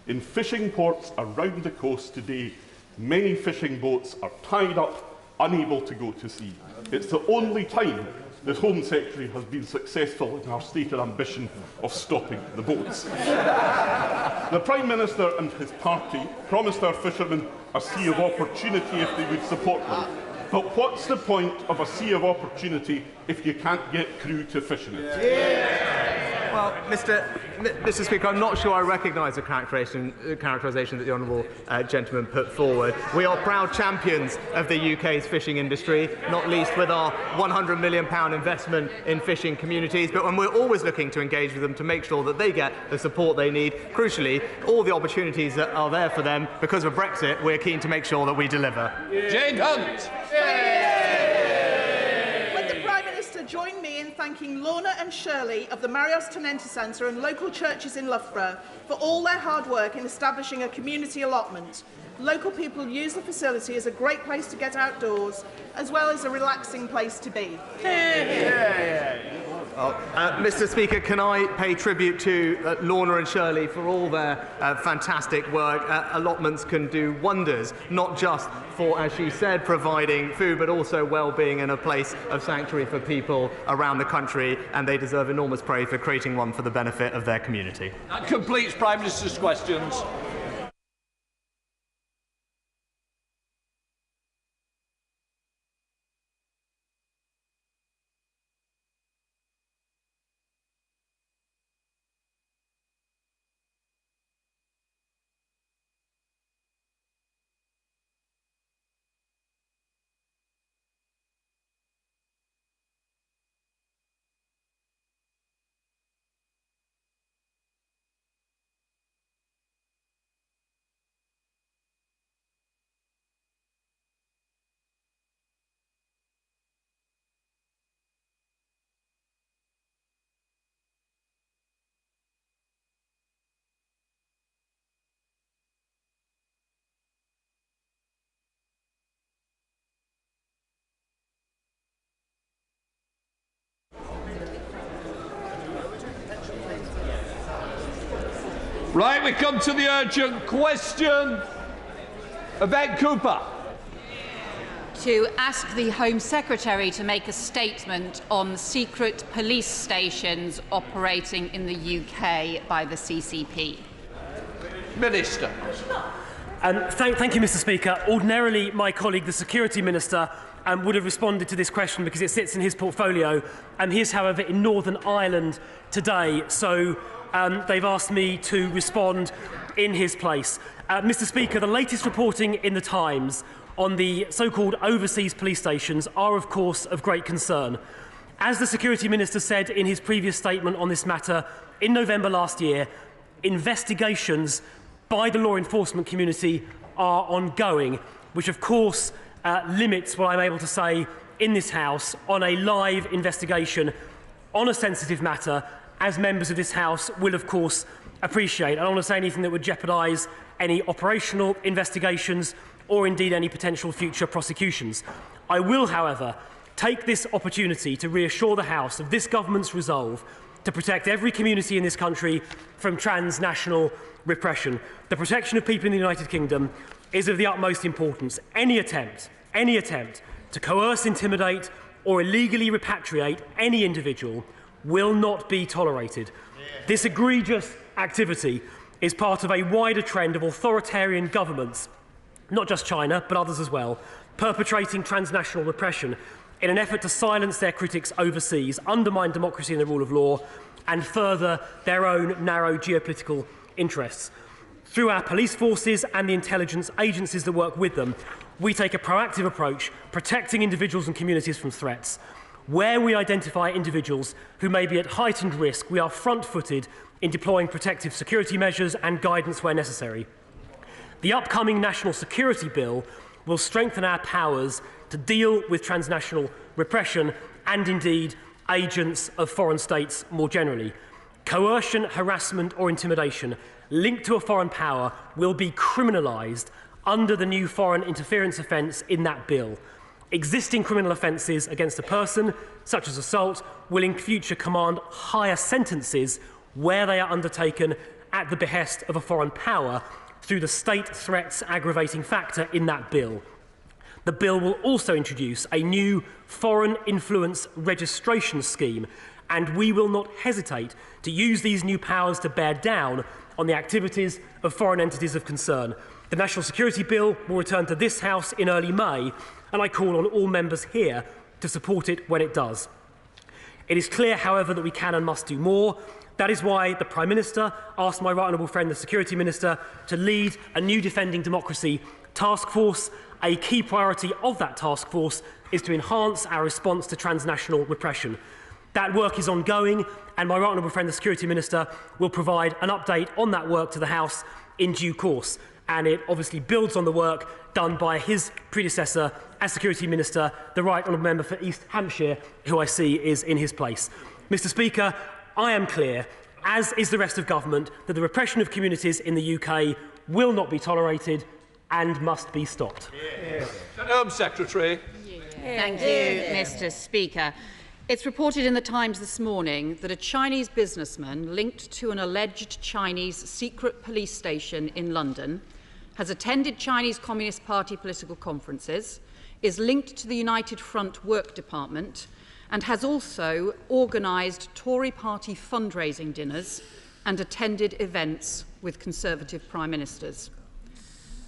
in fishing ports around the coast today, many fishing boats are tied up, unable to go to sea. It's the only time the Home Secretary has been successful in our stated ambition of stopping the boats. The Prime Minister and his party promised our fishermen a sea of opportunity if they would support them. But what's the point of a sea of opportunity if you can't get crew to fish in it? Well, Mr. Speaker, I'm not sure I recognise the characterisation that the honourable gentleman put forward. We are proud champions of the UK's fishing industry, not least with our £100 million investment in fishing communities, but when we're always looking to engage with them to make sure that they get the support they need. Crucially, all the opportunities that are there for them because of Brexit, we're keen to make sure that we deliver. Jane Hunt. Join me in thanking Lorna and Shirley of the Marios Tenente Centre and local churches in Loughborough for all their hard work in establishing a community allotment. Local people use the facility as a great place to get outdoors, as well as a relaxing place to be. Mr. Speaker, can I pay tribute to Lorna and Shirley for all their fantastic work? Allotments can do wonders, not just for, as she said, providing food, but also well-being and a place of sanctuary for people around the country, and they deserve enormous praise for creating one for the benefit of their community. That completes Prime Minister's questions. Right, we come to the urgent question. Yvette Cooper. To ask the Home Secretary to make a statement on secret police stations operating in the UK by the CCP. Minister. Thank you, Mr. Speaker. Ordinarily, my colleague, the Security Minister, would have responded to this question because it sits in his portfolio. He is, however, in Northern Ireland today, so they've asked me to respond in his place. Mr. Speaker, the latest reporting in the Times on the so-called overseas police stations are, of course, of great concern. As the Security Minister said in his previous statement on this matter in November last year, investigations by the law enforcement community are ongoing, which of course limits what I'm able to say in this House on a live investigation on a sensitive matter, as members of this House will of course appreciate. I don't want to say anything that would jeopardise any operational investigations or indeed any potential future prosecutions. I will, however, take this opportunity to reassure the House of this government's resolve to protect every community in this country from transnational repression. The protection of people in the United Kingdom is of the utmost importance. Any attempt to coerce, intimidate or illegally repatriate any individual will not be tolerated. This egregious activity is part of a wider trend of authoritarian governments, not just China, but others as well, perpetrating transnational repression in an effort to silence their critics overseas, undermine democracy and the rule of law, and further their own narrow geopolitical interests. Through our police forces and the intelligence agencies that work with them, we take a proactive approach, protecting individuals and communities from threats. Where we identify individuals who may be at heightened risk, we are front-footed in deploying protective security measures and guidance where necessary. The upcoming National Security Bill will strengthen our powers to deal with transnational repression and indeed agents of foreign states more generally. Coercion, harassment or intimidation linked to a foreign power will be criminalised under the new foreign interference offence in that bill. Existing criminal offences against a person, such as assault, will in future command higher sentences where they are undertaken at the behest of a foreign power through the state threats aggravating factor in that bill. The bill will also introduce a new foreign influence registration scheme, and we will not hesitate to use these new powers to bear down on the activities of foreign entities of concern. The National Security Bill will return to this House in early May, and I call on all members here to support it when it does. It is clear, however, that we can and must do more. That is why the Prime Minister asked my right honourable friend, the Security Minister, to lead a new Defending Democracy task force. A key priority of that task force is to enhance our response to transnational repression. That work is ongoing, and my right honourable friend, the Security Minister, will provide an update on that work to the House in due course. And it obviously builds on the work done by his predecessor as Security Minister, the right honourable member for East Hampshire, who I see is in his place. Mr. Speaker, I am clear, as is the rest of government, that the repression of communities in the UK will not be tolerated and must be stopped. Home Secretary. Thank you, Mr. Speaker. It's reported in the Times this morning that a Chinese businessman linked to an alleged Chinese secret police station in London has attended Chinese Communist Party political conferences, is linked to the United Front Work Department, and has also organised Tory party fundraising dinners and attended events with Conservative Prime Ministers.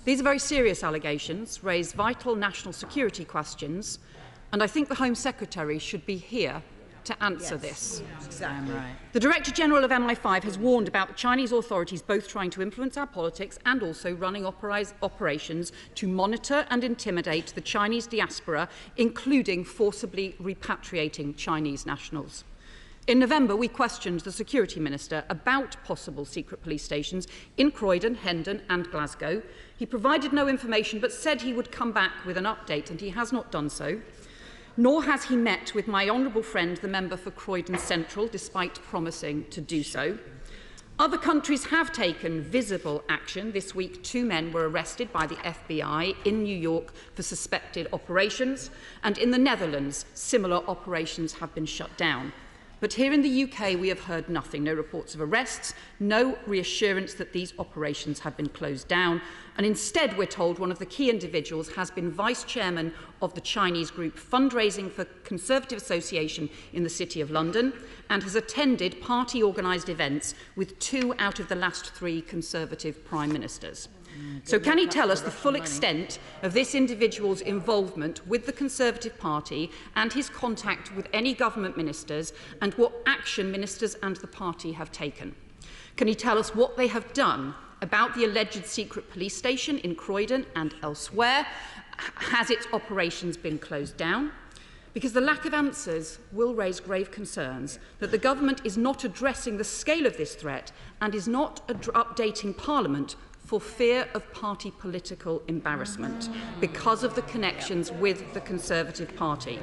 These are very serious allegations, raise vital national security questions, and I think the Home Secretary should be here to answer this. Exactly. The Director General of MI5 has warned about the Chinese authorities both trying to influence our politics and also running operations to monitor and intimidate the Chinese diaspora, including forcibly repatriating Chinese nationals. In November, we questioned the Security Minister about possible secret police stations in Croydon, Hendon and Glasgow. He provided no information but said he would come back with an update, and he has not done so. Nor has he met with my honourable friend, the member for Croydon Central, despite promising to do so. Other countries have taken visible action. This week, 2 men were arrested by the FBI in New York for suspected operations, and in the Netherlands, similar operations have been shut down. But here in the UK, we have heard nothing. No reports of arrests, no reassurance that these operations have been closed down. And instead, we're told one of the key individuals has been vice chairman of the Chinese group fundraising for Conservative Association in the City of London and has attended party-organised events with 2 out of the last 3 Conservative Prime Ministers. So can he tell us the full extent of this individual's involvement with the Conservative Party and his contact with any government ministers and what action ministers and the party have taken? Can he tell us what they have done about the alleged secret police station in Croydon and elsewhere? Has its operations been closed down? Because the lack of answers will raise grave concerns that the government is not addressing the scale of this threat and is not updating Parliament for fear of party political embarrassment because of the connections with the Conservative Party.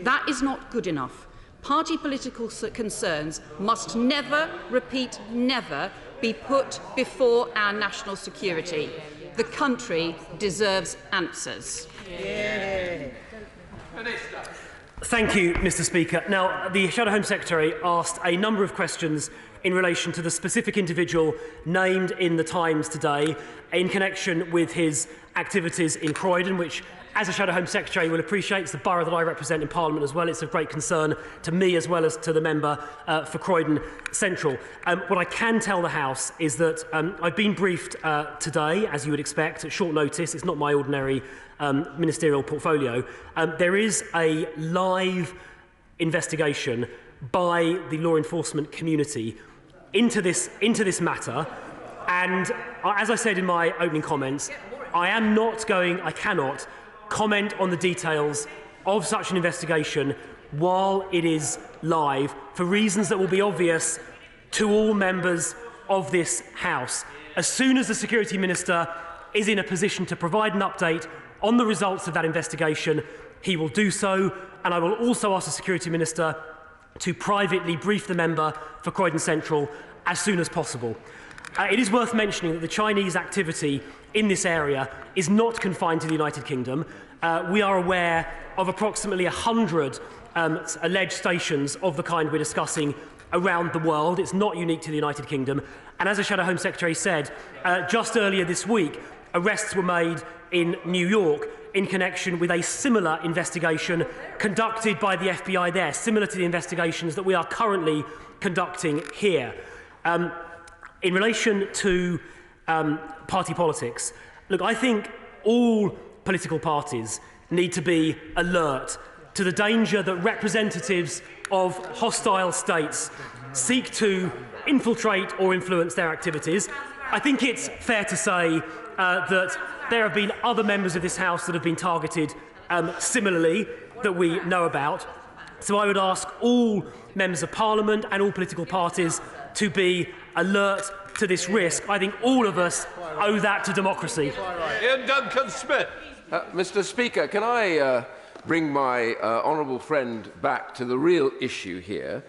That is not good enough. Party political concerns must never, repeat, never be put before our national security. The country deserves answers. Yeah. Thank you, Mr. Speaker. Now, the Shadow Home Secretary asked a number of questions in relation to the specific individual named in the Times today in connection with his activities in Croydon, which, as a Shadow Home Secretary, will appreciate, it's the borough that I represent in Parliament as well. It's of great concern to me as well as to the member for Croydon Central. What I can tell the House is that I've been briefed today, as you would expect, at short notice. It's not my ordinary ministerial portfolio. There is a live investigation by the law enforcement community into this matter, and as I said in my opening comments, I cannot comment on the details of such an investigation while it is live for reasons that will be obvious to all members of this House. As soon as the Security Minister is in a position to provide an update on the results of that investigation, he will do so, and I will also ask the Security Minister to privately brief the member for Croydon Central as soon as possible. It is worth mentioning that the Chinese activity in this area is not confined to the United Kingdom. We are aware of approximately 100 alleged stations of the kind we're discussing around the world. It's not unique to the United Kingdom. And as the Shadow Home Secretary said, just earlier this week, arrests were made in New York in connection with a similar investigation conducted by the FBI there, similar to the investigations that we are currently conducting here. In relation to party politics, look, I think all political parties need to be alert to the danger that representatives of hostile states seek to infiltrate or influence their activities. I think it's fair to say that there have been other members of this House that have been targeted similarly that we know about. So I would ask all members of Parliament and all political parties to be alert to this risk. I think all of us owe that to democracy. Ian Duncan-Smith. Mr. Speaker, can I bring my honourable friend back to the real issue here?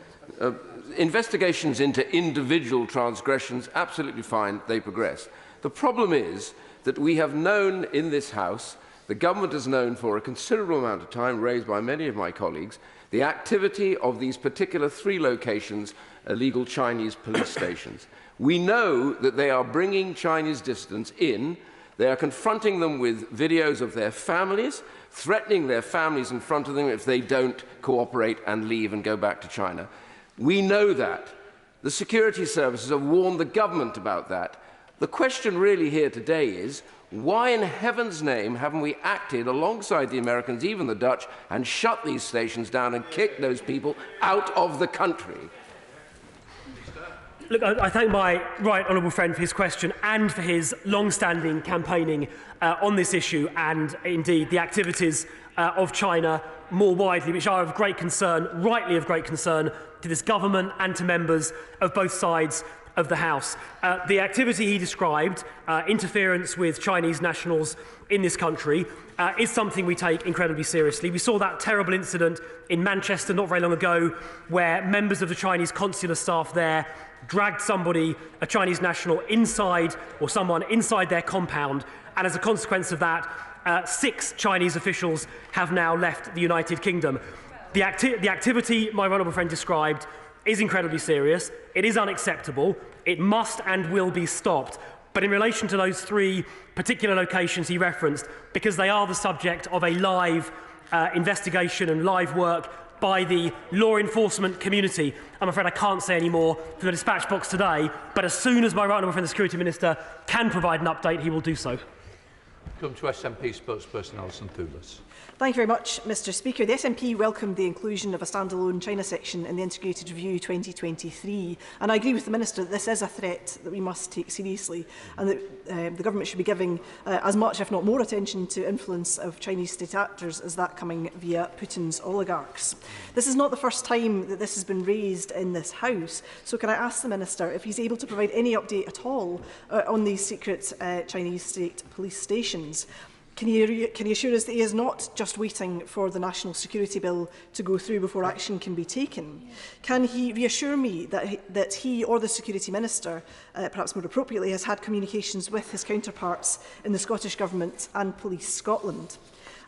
Investigations into individual transgressions, absolutely fine, they progress. The problem is that we have known in this House, the government has known for a considerable amount of time, raised by many of my colleagues, the activity of these particular 3 locations, illegal Chinese police stations. We know that they are bringing Chinese dissidents in. They are confronting them with videos of their families, threatening their families in front of them if they don't cooperate and leave and go back to China. We know that. The security services have warned the government about that. The question really here today is, why in heaven's name haven't we acted alongside the Americans, even the Dutch, and shut these stations down and kicked those people out of the country? Look, I thank my right honourable friend for his question and for his long-standing campaigning on this issue and indeed the activities of China more widely, which are of great concern, rightly of great concern, to this government and to members of both sides of the House. The activity he described, interference with Chinese nationals in this country, is something we take incredibly seriously. We saw that terrible incident in Manchester not very long ago where members of the Chinese consular staff there dragged somebody, a Chinese national, inside or someone inside their compound, and as a consequence of that, 6 Chinese officials have now left the United Kingdom. The activity my honourable friend described is incredibly serious. It is unacceptable. It must and will be stopped. But in relation to those 3 particular locations he referenced, because they are the subject of a live investigation and live work by the law enforcement community, I'm afraid I can't say any more from the dispatch box today, but as soon as my right honourable friend the Security Minister can provide an update, he will do so. Come to SNP spokesperson Alison Thewlis. Thank you very much, Mr Speaker. The SNP welcomed the inclusion of a standalone China section in the Integrated Review 2023, and I agree with the Minister that this is a threat that we must take seriously, and that the Government should be giving as much, if not more, attention to influence of Chinese state actors as that coming via Putin's oligarchs. This is not the first time that this has been raised in this House, so can I ask the Minister if he's able to provide any update at all on these secret Chinese state police stations? Can he assure us that he is not just waiting for the National Security Bill to go through before action can be taken? Can he reassure me that he or the Security Minister, perhaps more appropriately, has had communications with his counterparts in the Scottish Government and Police Scotland?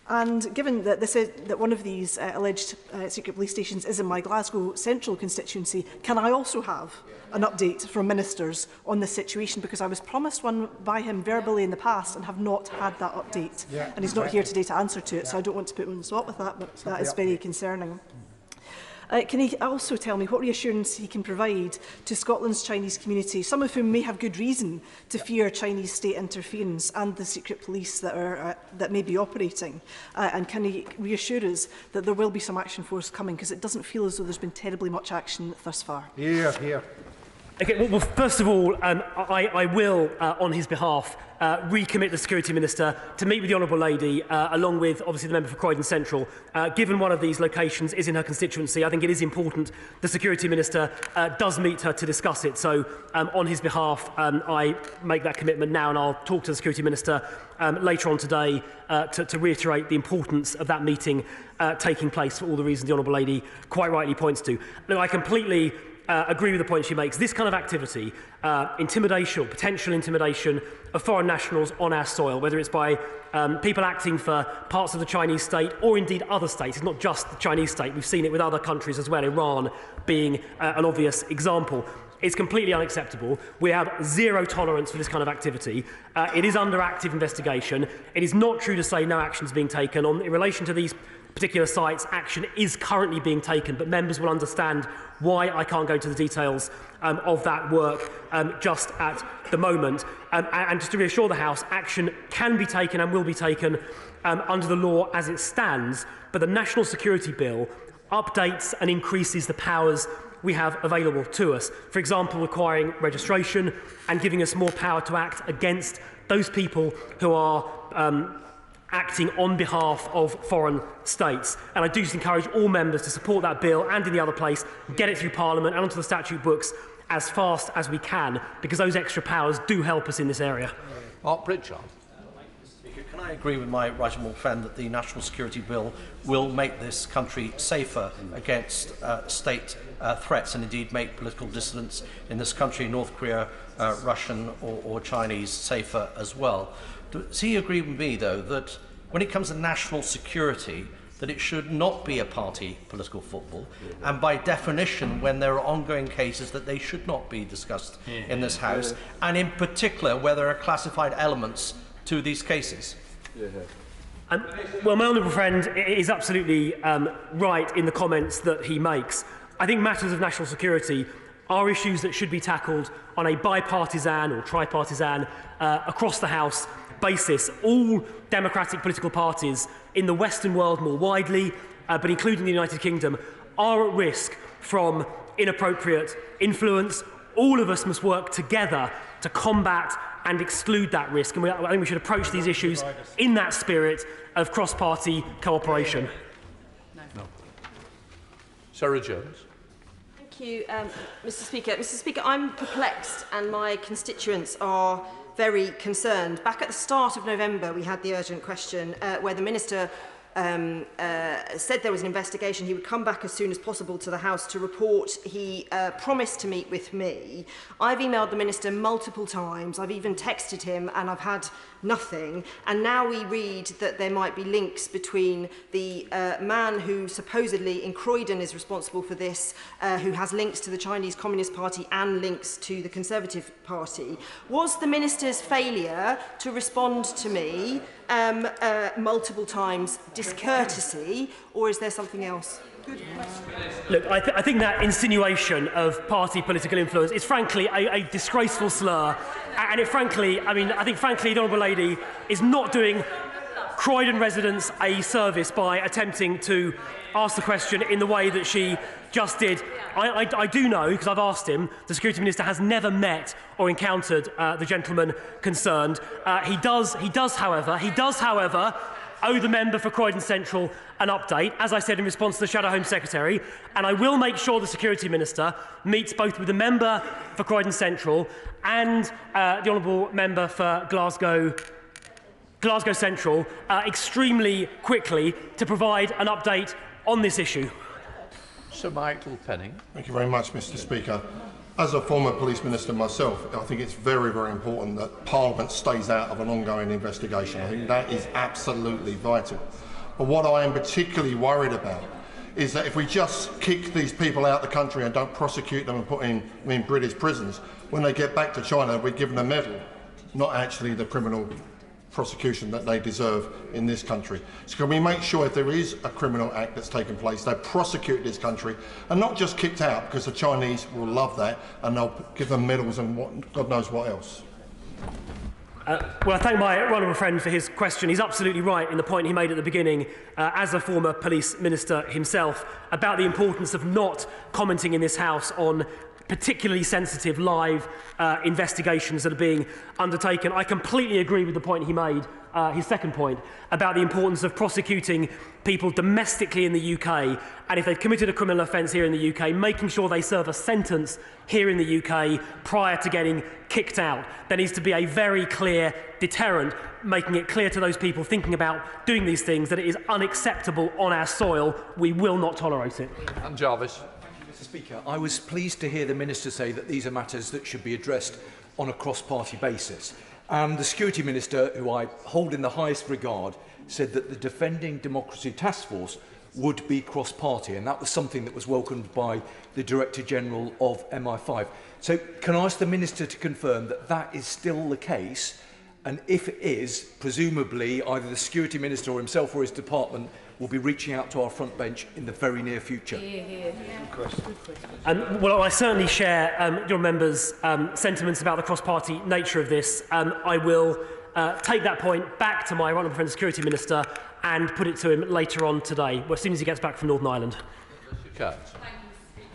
And given that that one of these alleged secret police stations is in my Glasgow Central constituency, can I also have an update from ministers on this situation? Because I was promised one by him verbally in the past and have not had that update. Yeah, and he's not here today to answer to it, so I don't want to put him on the spot with that, but that is very concerning. Can he also tell me what reassurance he can provide to Scotland's Chinese community, some of whom may have good reason to fear Chinese state interference and the secret police that may be operating? And can he reassure us that there will be some action forthcoming, because it doesn't feel as though there's been terribly much action thus far? Here. Okay, well, first of all, I will, on his behalf, recommit the Security Minister to meet with the Honourable Lady, along with, obviously, the member for Croydon Central. Given one of these locations is in her constituency, I think it is important the Security Minister does meet her to discuss it. So, on his behalf, I make that commitment now, and I'll talk to the Security Minister later on today to reiterate the importance of that meeting taking place for all the reasons the Honourable Lady quite rightly points to. Look, I completely agree with the point she makes. This kind of activity, intimidation or potential intimidation of foreign nationals on our soil, whether it's by people acting for parts of the Chinese state or indeed other states, it's not just the Chinese state, we've seen it with other countries as well, Iran being an obvious example. It's completely unacceptable. We have zero tolerance for this kind of activity. It is under active investigation. It is not true to say no action is being taken. In relation to these particular sites, action is currently being taken, but members will understand why I can't go into the details of that work just at the moment. And just to reassure the House, action can be taken and will be taken under the law as it stands, but the National Security Bill updates and increases the powers we have available to us. For example, requiring registration and giving us more power to act against those people who are acting on behalf of foreign states. And I do just encourage all members to support that bill and in the other place, get it through Parliament and onto the statute books as fast as we can, because those extra powers do help us in this area. Mark Pritchard. Can I agree with my right honourable friend that the National Security Bill will make this country safer against state threats and indeed make political dissidents in this country, North Korea, Russian or Chinese, safer as well? Does he agree with me, though, that when it comes to national security, that it should not be a party political football, and by definition, when there are ongoing cases, that they should not be discussed in this House, and in particular, where there are classified elements to these cases? Well, my honourable friend is absolutely right in the comments that he makes. I think matters of national security are issues that should be tackled on a bipartisan or tripartisan across the House basis. All democratic political parties in the Western world more widely, but including the United Kingdom, are at risk from inappropriate influence. All of us must work together to combat and exclude that risk. And I think we should approach these issues in that spirit of cross-party cooperation. No. Sarah Jones. Thank you, Mr. Speaker. Mr. Speaker, I'm perplexed and my constituents are very concerned. Back at the start of November, we had the urgent question where the Minister said there was an investigation. He would come back as soon as possible to the House to report. He promised to meet with me. I've emailed the Minister multiple times. I've even texted him, and I've had nothing. And now we read that there might be links between the man who supposedly in Croydon is responsible for this, who has links to the Chinese Communist Party and links to the Conservative Party. Was the Minister's failure to respond to me multiple times discourtesy, or is there something else? Look, I think that insinuation of party political influence is frankly a disgraceful slur, and I think frankly the Honourable Lady is not doing Croydon residents a service by attempting to ask the question in the way that she just did. I do know, because I've asked him, the Security Minister has never met or encountered the gentleman concerned. He does, however, owe the member for Croydon Central an update, as I said in response to the Shadow Home Secretary, and I will make sure the Security Minister meets both with the member for Croydon Central and the Honourable Member for Glasgow Central extremely quickly to provide an update on this issue. Sir Michael Penning. Thank you very much, Mr. Speaker. As a former police minister myself, I think it's very, very important that Parliament stays out of an ongoing investigation. I think that is absolutely vital. But what I am particularly worried about is that if we just kick these people out of the country and don't prosecute them and put them in British prisons, when they get back to China, we give them a medal, not actually the criminal prosecution that they deserve in this country. So can we make sure if there is a criminal act that's taken place, they prosecute this country and not just kicked out, because the Chinese will love that and they'll give them medals and God knows what else. Well, I thank my honourable friend for his question. He's absolutely right in the point he made at the beginning, as a former police minister himself, about the importance of not commenting in this House on particularly sensitive live investigations that are being undertaken. I completely agree with the point he made, his second point, about the importance of prosecuting people domestically in the UK, and if they've committed a criminal offence here in the UK, making sure they serve a sentence here in the UK prior to getting kicked out. There needs to be a very clear deterrent, making it clear to those people thinking about doing these things that it is unacceptable on our soil. We will not tolerate it. And Jarvis. Mr. Speaker, I was pleased to hear the Minister say that these are matters that should be addressed on a cross-party basis. And the Security Minister, who I hold in the highest regard, said that the Defending Democracy Task Force would be cross-party, and that was something that was welcomed by the Director-General of MI5. So can I ask the Minister to confirm that that is still the case, and if it is, presumably either the Security Minister or himself or his department will be reaching out to our front bench in the very near future. Well, I certainly share your members' sentiments about the cross-party nature of this. I will take that point back to my honourable friend, the Security Minister, and put it to him later on today, as soon as he gets back from Northern Ireland.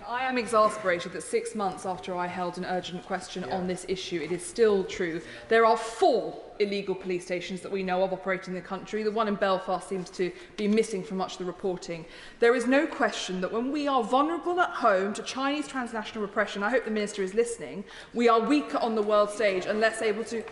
I am exasperated that 6 months after I held an urgent question on this issue, it is still true. There are 4 illegal police stations that we know of operating in the country. The one in Belfast seems to be missing from much of the reporting. There is no question that when we are vulnerable at home to Chinese transnational repression, I hope the Minister is listening, we are weaker on the world stage and less able to...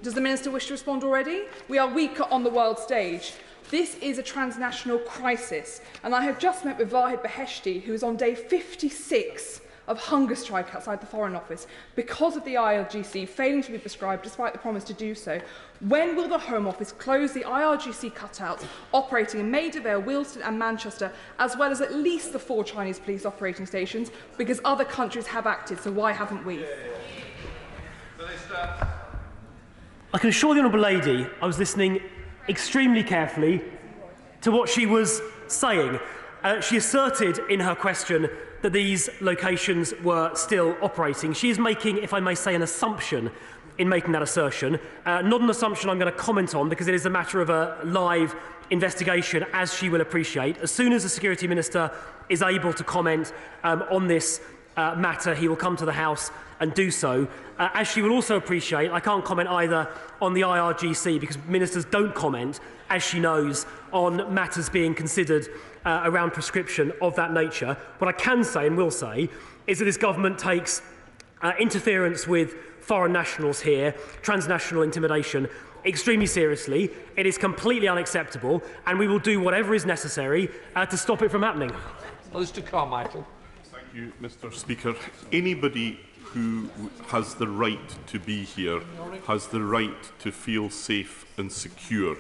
Does the Minister wish to respond already? We are weaker on the world stage. This is a transnational crisis, and I have just met with Vahid Beheshti, who is on day 56 of hunger strike outside the Foreign Office because of the IRGC failing to be prescribed despite the promise to do so. When will the Home Office close the IRGC cutouts operating in Maida Vale, Wilston and Manchester, as well as at least the 4 Chinese police operating stations, because other countries have acted, so why haven't we? I can assure the Honourable Lady I was listening extremely carefully to what she was saying. She asserted in her question that these locations were still operating. She is making, if I may say, an assumption in making that assertion. Not an assumption I'm going to comment on, because it is a matter of a live investigation, as she will appreciate. As soon as the Security Minister is able to comment on this matter, he will come to the House and do so. As she will also appreciate, I can't comment either on the IRGC, because ministers don't comment, as she knows, on matters being considered around prescription of that nature. What I can say and will say is that this government takes interference with foreign nationals here, transnational intimidation, extremely seriously. It is completely unacceptable, and we will do whatever is necessary to stop it from happening. Mr. Carmichael. Thank you, Mr. Speaker. Anybody who has the right to be here has the right to feel safe and secure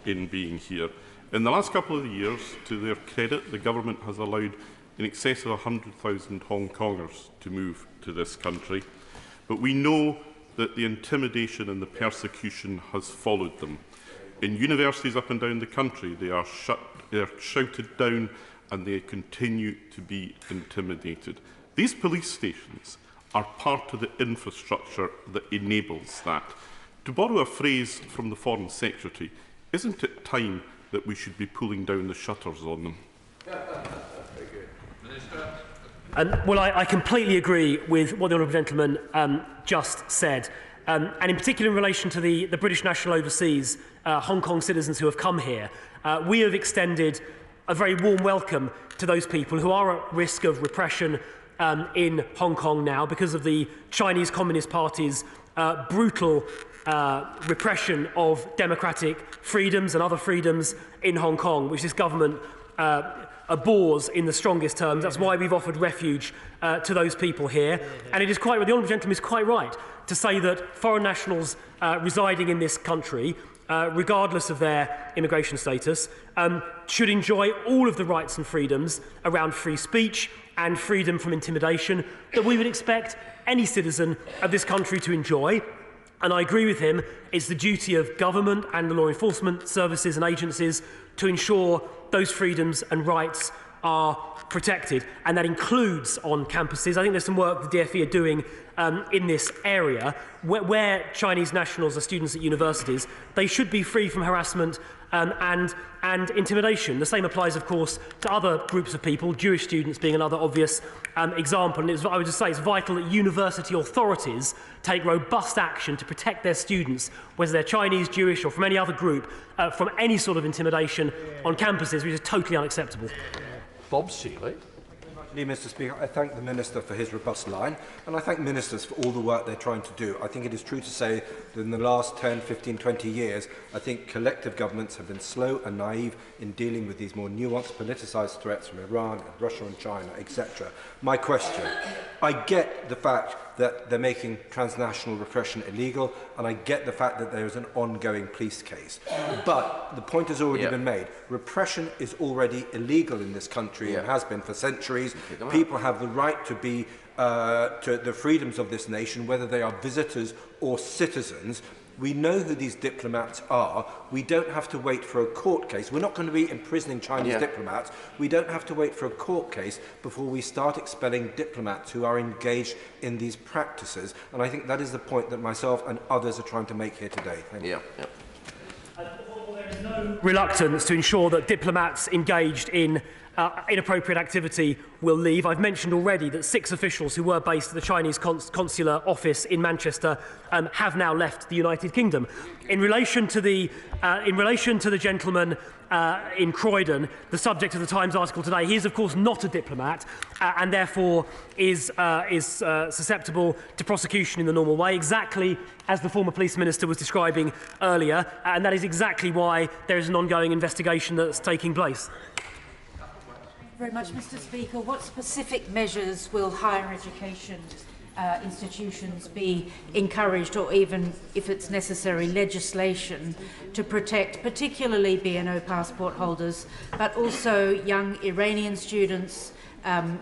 in being here. In the last couple of years, to their credit, the government has allowed in excess of 100,000 Hong Kongers to move to this country. But we know that the intimidation and the persecution has followed them. In universities up and down the country, they are shouted down and they continue to be intimidated. These police stations are part of the infrastructure that enables that. To borrow a phrase from the Foreign Secretary, isn't it time that we should be pulling down the shutters on them? Very good. Minister. Well, I completely agree with what the honourable gentleman just said. And in particular in relation to the British national overseas Hong Kong citizens who have come here, we have extended a very warm welcome to those people who are at risk of repression in Hong Kong now because of the Chinese Communist Party's brutal repression of democratic freedoms and other freedoms in Hong Kong, which this government abhors in the strongest terms. That's why we've offered refuge to those people here. And it is quite right, the honourable gentleman is quite right to say that foreign nationals residing in this country, regardless of their immigration status, should enjoy all of the rights and freedoms around free speech and freedom from intimidation that we would expect any citizen of this country to enjoy. And I agree with him, it's the duty of government and the law enforcement services and agencies to ensure those freedoms and rights are protected, and that includes on campuses. I think there's some work the DfE are doing in this area where Chinese nationals are students at universities. They should be free from harassment and intimidation. The same applies, of course, to other groups of people, Jewish students being another obvious example. And I would just say it's vital that university authorities take robust action to protect their students, whether they're Chinese, Jewish or from any other group, from any sort of intimidation on campuses, which is totally unacceptable. Bob Seeley. Mr. Speaker, I thank the Minister for his robust line, and I thank ministers for all the work they're trying to do. I think it is true to say that in the last 10, 15, 20 years, I think collective governments have been slow and naive in dealing with these more nuanced, politicised threats from Iran, and Russia and China, etc. My question, I get the fact that they're making transnational repression illegal, and I get the fact that there is an ongoing police case. But the point has already been made. Repression is already illegal in this country and has been for centuries. People have the right to be to the freedoms of this nation, whether they are visitors or citizens. We know who these diplomats are. We don't have to wait for a court case. We're not going to be imprisoning Chinese diplomats. We don't have to wait for a court case before we start expelling diplomats who are engaged in these practices. And I think that is the point that myself and others are trying to make here today. Thank you. There is no reluctance to ensure that diplomats engaged in inappropriate activity will leave. I've mentioned already that 6 officials who were based at the Chinese consular office in Manchester have now left the United Kingdom. In relation to the gentleman in Croydon, the subject of the Times article today, he is of course not a diplomat and therefore is susceptible to prosecution in the normal way, exactly as the former police minister was describing earlier, and that is exactly why there is an ongoing investigation that's taking place. Very much, Mr. Speaker. What specific measures will higher education institutions be encouraged, or even, if it's necessary, legislation to protect particularly BNO passport holders, but also young Iranian students,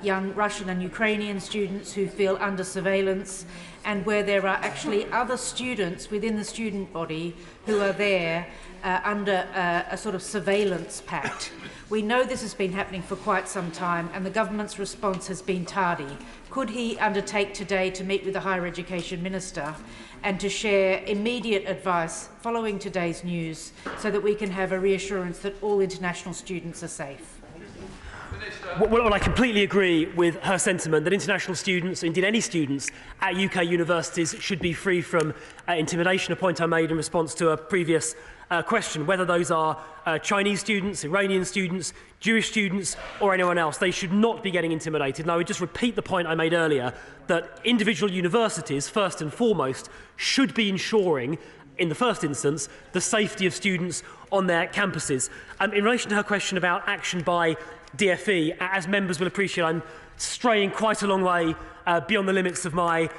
young Russian and Ukrainian students who feel under surveillance, and where there are actually other students within the student body who are there under a sort of surveillance pact? We know this has been happening for quite some time, and the government's response has been tardy. Could he undertake today to meet with the Higher Education Minister and to share immediate advice following today's news so that we can have a reassurance that all international students are safe? Well, I completely agree with her sentiment that international students, indeed any students at UK universities, should be free from intimidation, a point I made in response to a previous question. Whether those are Chinese students, Iranian students, Jewish students or anyone else, they should not be getting intimidated. And I would just repeat the point I made earlier, that individual universities, first and foremost, should be ensuring in the first instance, the safety of students on their campuses. In relation to her question about action by DfE, as members will appreciate, I'm straying quite a long way beyond the limits of my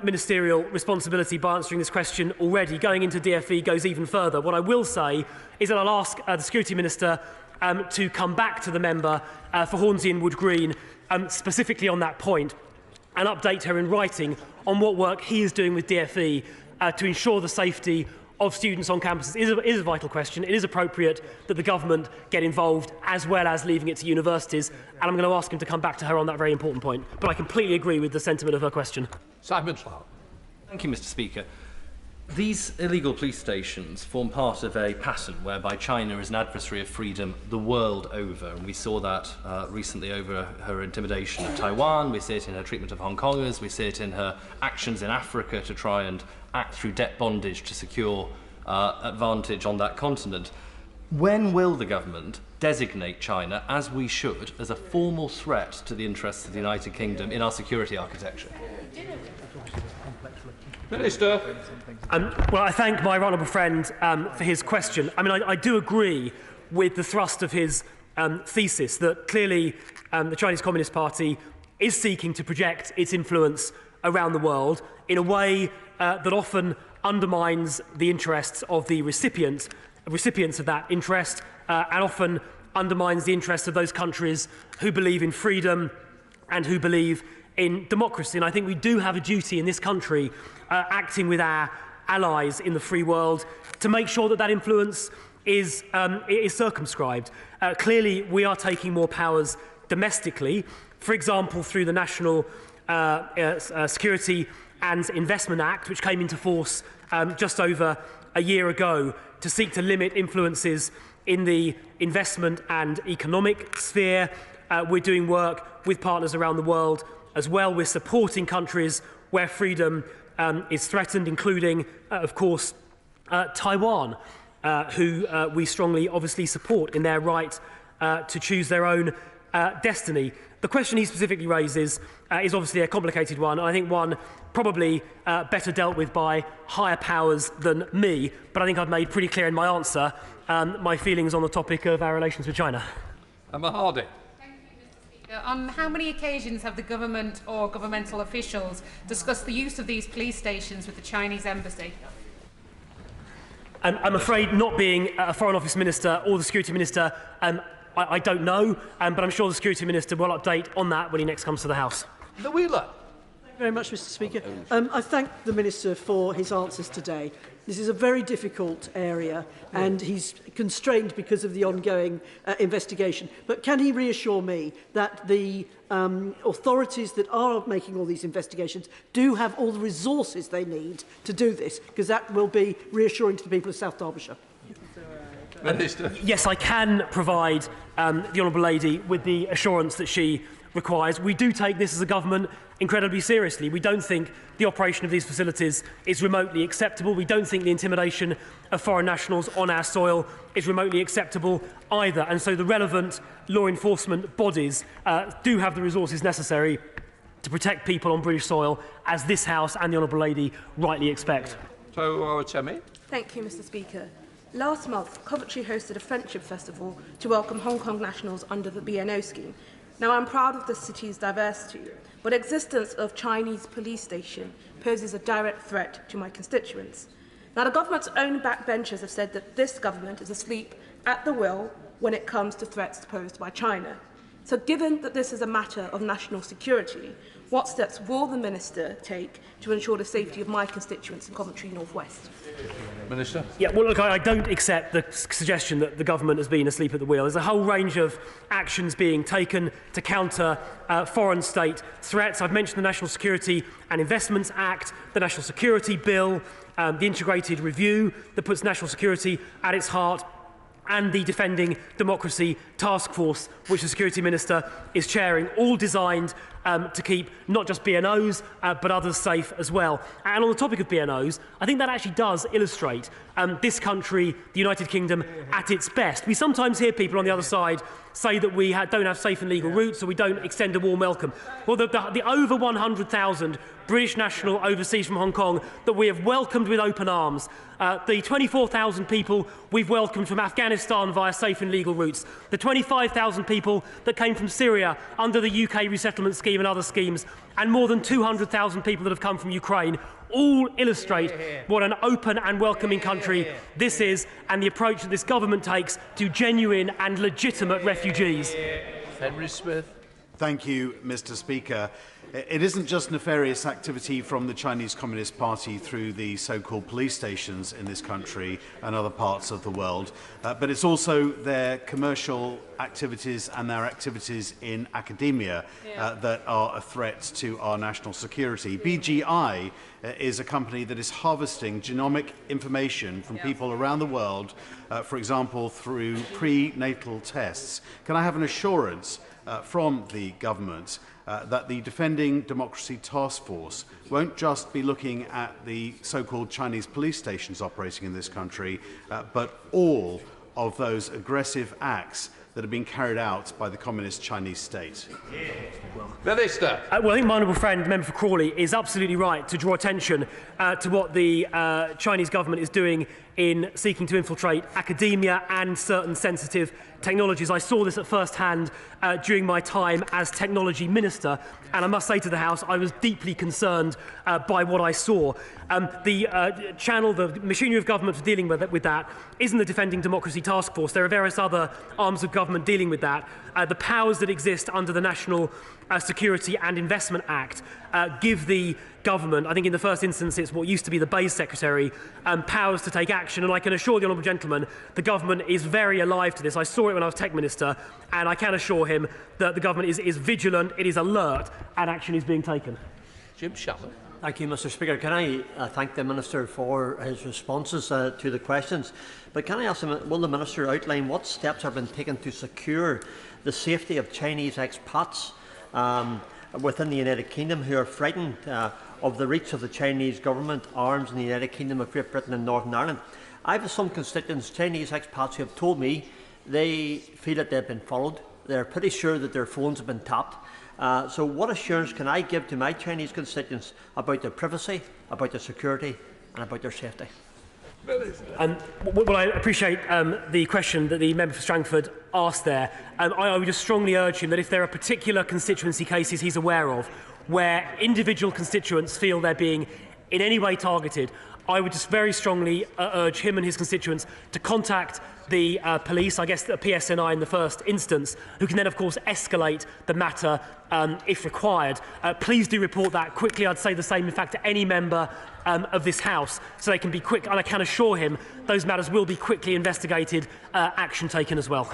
ministerial responsibility by answering this question already. Going into DfE goes even further. What I will say is that I'll ask the Security Minister to come back to the member for Hornsey and Wood Green specifically on that point and update her in writing on what work he is doing with DfE to ensure the safety of students on campuses. It is a vital question. It is appropriate that the government get involved as well as leaving it to universities, and I'm going to ask him to come back to her on that very important point. But I completely agree with the sentiment of her question. Simon Clark. Thank you, Mr. Speaker. These illegal police stations form part of a pattern whereby China is an adversary of freedom the world over. And we saw that recently over her intimidation of Taiwan. We see it in her treatment of Hong Kongers. We see it in her actions in Africa to try and act through debt bondage to secure advantage on that continent. When will the government designate China, as we should, as a formal threat to the interests of the United Kingdom in our security architecture? Minister. Well, I thank my honourable friend for his question. I mean, I do agree with the thrust of his thesis that clearly the Chinese Communist Party is seeking to project its influence around the world in a way that often undermines the interests of the recipients of that interest and often undermines the interests of those countries who believe in freedom and who believe in democracy. And I think we do have a duty in this country, acting with our allies in the free world, to make sure that that influence is circumscribed. Clearly, we are taking more powers domestically, for example, through the National Security and Investment Act, which came into force just over a year ago to seek to limit influences in the investment and economic sphere. We're doing work with partners around the world as well. We're supporting countries where freedom is threatened, including, of course, Taiwan, who we strongly, obviously, support in their right to choose their own destiny. The question he specifically raises is obviously a complicated one, and I think one probably better dealt with by higher powers than me, but I think I've made pretty clear in my answer my feelings on the topic of our relations with China. Emma Hardy. On how many occasions have the government or governmental officials discussed the use of these police stations with the Chinese embassy? I'm afraid, not being a Foreign Office Minister or the Security Minister, I don't know, but I'm sure the Security Minister will update on that when he next comes to the House. The Wheeler. Thank you very much, Mr. Speaker. I thank the Minister for his answers today. This is a very difficult area and he's constrained because of the ongoing investigation. But can he reassure me that the authorities that are making all these investigations do have all the resources they need to do this? Because that will be reassuring to the people of South Derbyshire. Yes, I can provide the Honourable Lady with the assurance that she requires. We do take this as a government incredibly seriously. We don't think the operation of these facilities is remotely acceptable. We don't think the intimidation of foreign nationals on our soil is remotely acceptable either. And so the relevant law enforcement bodies do have the resources necessary to protect people on British soil, as this House and the Honourable Lady rightly expect. So, Chemi. Thank you, Mr. Speaker. Last month, Coventry hosted a friendship festival to welcome Hong Kong nationals under the BNO scheme. Now, I'm proud of the city's diversity, but existence of Chinese police station poses a direct threat to my constituents. Now, the government's own backbenchers have said that this government is asleep at the wheel when it comes to threats posed by China. So, given that this is a matter of national security, what steps will the Minister take to ensure the safety of my constituents in Coventry North West? Minister. Yeah, well, look, I don't accept the suggestion that the government has been asleep at the wheel. There's a whole range of actions being taken to counter foreign state threats. I've mentioned the National Security and Investments Act, the National Security Bill, the integrated review that puts national security at its heart, and the Defending Democracy Task Force, which the Security Minister is chairing, all designed to keep not just BNOs, but others safe as well. And on the topic of BNOs, I think that actually does illustrate this country, the United Kingdom, at its best. We sometimes hear people on the other side say that we don't have safe and legal routes, or we don't extend a warm welcome. Well, the over 100,000 British national overseas from Hong Kong that we have welcomed with open arms, the 24,000 people we've welcomed from Afghanistan via safe and legal routes, the 25,000 people that came from Syria under the UK resettlement scheme and other schemes, and more than 200,000 people that have come from Ukraine, all illustrate what an open and welcoming country this is, and the approach that this government takes to genuine and legitimate refugees. Henry Smith. Thank you, Mr. Speaker. It isn't just nefarious activity from the Chinese Communist Party through the so-called police stations in this country and other parts of the world, but it's also their commercial activities and their activities in academia that are a threat to our national security. BGI is a company that is harvesting genomic information from people around the world, for example, through prenatal tests. Can I have an assurance from the government that the Defending Democracy Task Force won't just be looking at the so-called Chinese police stations operating in this country, but all of those aggressive acts that have been carried out by the Communist Chinese state? Minister. Well, I think my honourable friend, the member for Crawley, is absolutely right to draw attention to what the Chinese government is doing in seeking to infiltrate academia and certain sensitive technologies. I saw this at first hand during my time as technology minister, and I must say to the House, I was deeply concerned by what I saw. The channel, the machinery of government for dealing with that isn't the Defending Democracy Task Force. There are various other arms of government dealing with that. The powers that exist under the National Security and Investment Act give the government, I think in the first instance it's what used to be the Base Secretary, powers to take action, and I can assure the honourable gentleman the government is very alive to this. I saw it when I was Tech Minister, and I can assure him that the government is vigilant, it is alert, and action is being taken. Jim Shallow. Thank you, Mr. Speaker. Can I thank the Minister for his responses to the questions? But can I ask him, will the Minister outline what steps have been taken to secure the safety of Chinese expats within the United Kingdom who are frightened of the reach of the Chinese government arms in the United Kingdom of Great Britain and Northern Ireland? I have some constituents, Chinese expats, who have told me they feel that they've been followed. They're pretty sure that their phones have been tapped. So what assurance can I give to my Chinese constituents about their privacy, about their security and about their safety? Well, I appreciate the question that the member for Strangford asked there. I would just strongly urge him that if there are particular constituency cases he's aware of where individual constituents feel they're being in any way targeted, I would just very strongly urge him and his constituents to contact the police, I guess the PSNI in the first instance, who can then of course escalate the matter if required. Please do report that quickly. I'd say the same in fact to any member of this House, so they can be quick, and I can assure him those matters will be quickly investigated, action taken as well.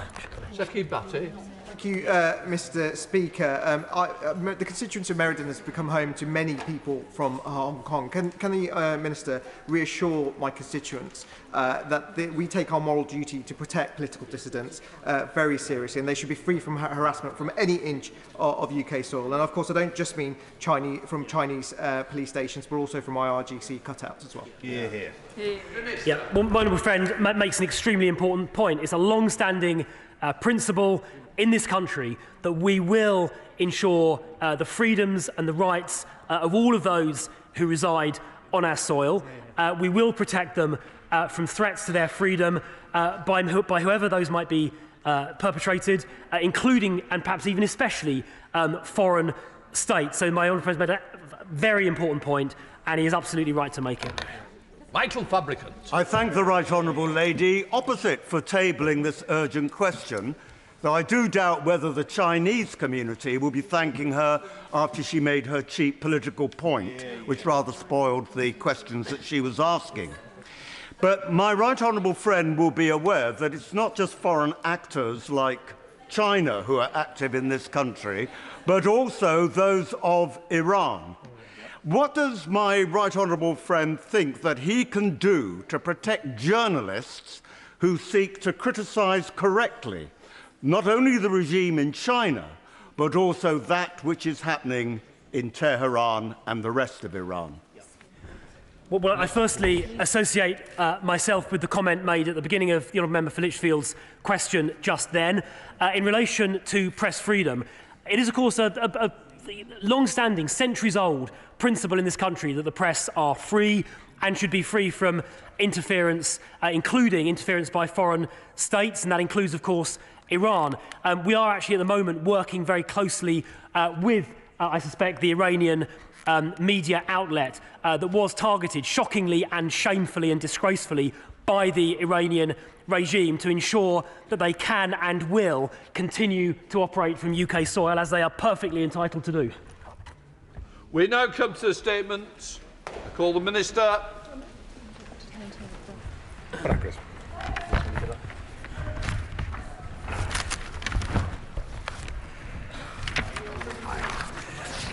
Zeki Batty. Thank you, Mr. Speaker. The constituency of Meriden has become home to many people from Hong Kong. Can the Minister reassure my constituents that we take our moral duty to protect political dissidents very seriously, and they should be free from harassment from any inch of UK soil? And of course, I don't just mean from Chinese police stations, but also from IRGC cutouts as well. Yeah, well, my honourable friend makes an extremely important point. It's a long-standing principle in this country that we will ensure the freedoms and the rights of all of those who reside on our soil. We will protect them from threats to their freedom by whoever those might be perpetrated, including and perhaps even especially foreign states. So my honourable friend made a very important point, and he is absolutely right to make it. Michael Fabricant. I thank the right honourable lady opposite for tabling this urgent question, though I do doubt whether the Chinese community will be thanking her after she made her cheap political point, which rather spoiled the questions that she was asking. But my right honourable friend will be aware that it's not just foreign actors like China who are active in this country, but also those of Iran. What does my right honourable friend think that he can do to protect journalists who seek to criticise correctly not only the regime in China, but also that which is happening in Tehran and the rest of Iran? Well, I firstly associate myself with the comment made at the beginning of the Honourable Member for Lichfield's question just then. In relation to press freedom, it is, of course, a long-standing, centuries-old principle in this country that the press are free and should be free from interference, including interference by foreign states, and that includes, of course, Iran. We are actually at the moment working very closely with, I suspect, the Iranian media outlet that was targeted shockingly and shamefully and disgracefully by the Iranian regime to ensure that they can and will continue to operate from UK soil, as they are perfectly entitled to do. We now come to the statements. I call the Minister.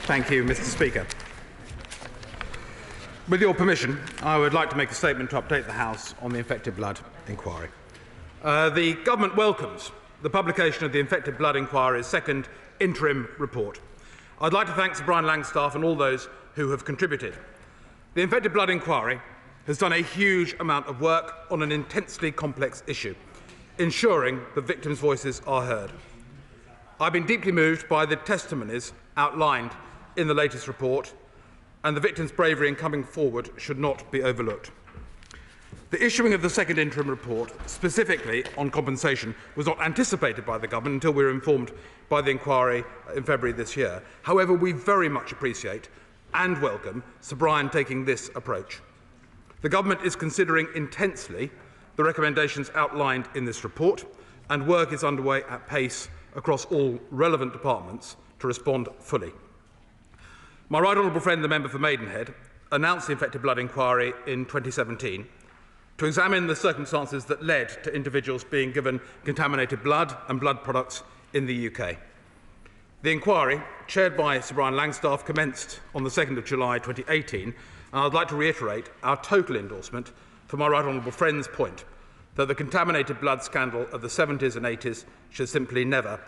Thank you, Mr. Speaker. With your permission, I would like to make a statement to update the House on the infected blood inquiry. The Government welcomes the publication of the infected blood inquiry's second interim report. I'd like to thank Sir Brian Langstaff and all those who have contributed. The infected blood inquiry has done a huge amount of work on an intensely complex issue, ensuring that victims' voices are heard. I've been deeply moved by the testimonies outlined in the latest report, and the victims' bravery in coming forward should not be overlooked. The issuing of the second interim report, specifically on compensation, was not anticipated by the Government until we were informed by the inquiry in February this year. However, we very much appreciate and welcome Sir Brian taking this approach. The Government is considering intensely the recommendations outlined in this report, and work is underway at pace across all relevant departments to respond fully. My right honourable friend, the member for Maidenhead, announced the infected blood inquiry in 2017 to examine the circumstances that led to individuals being given contaminated blood and blood products in the UK. The inquiry, chaired by Sir Brian Langstaff, commenced on the 2nd of July 2018, and I'd like to reiterate our total endorsement for my right honourable friend's point that the contaminated blood scandal of the 70s and 80s should simply never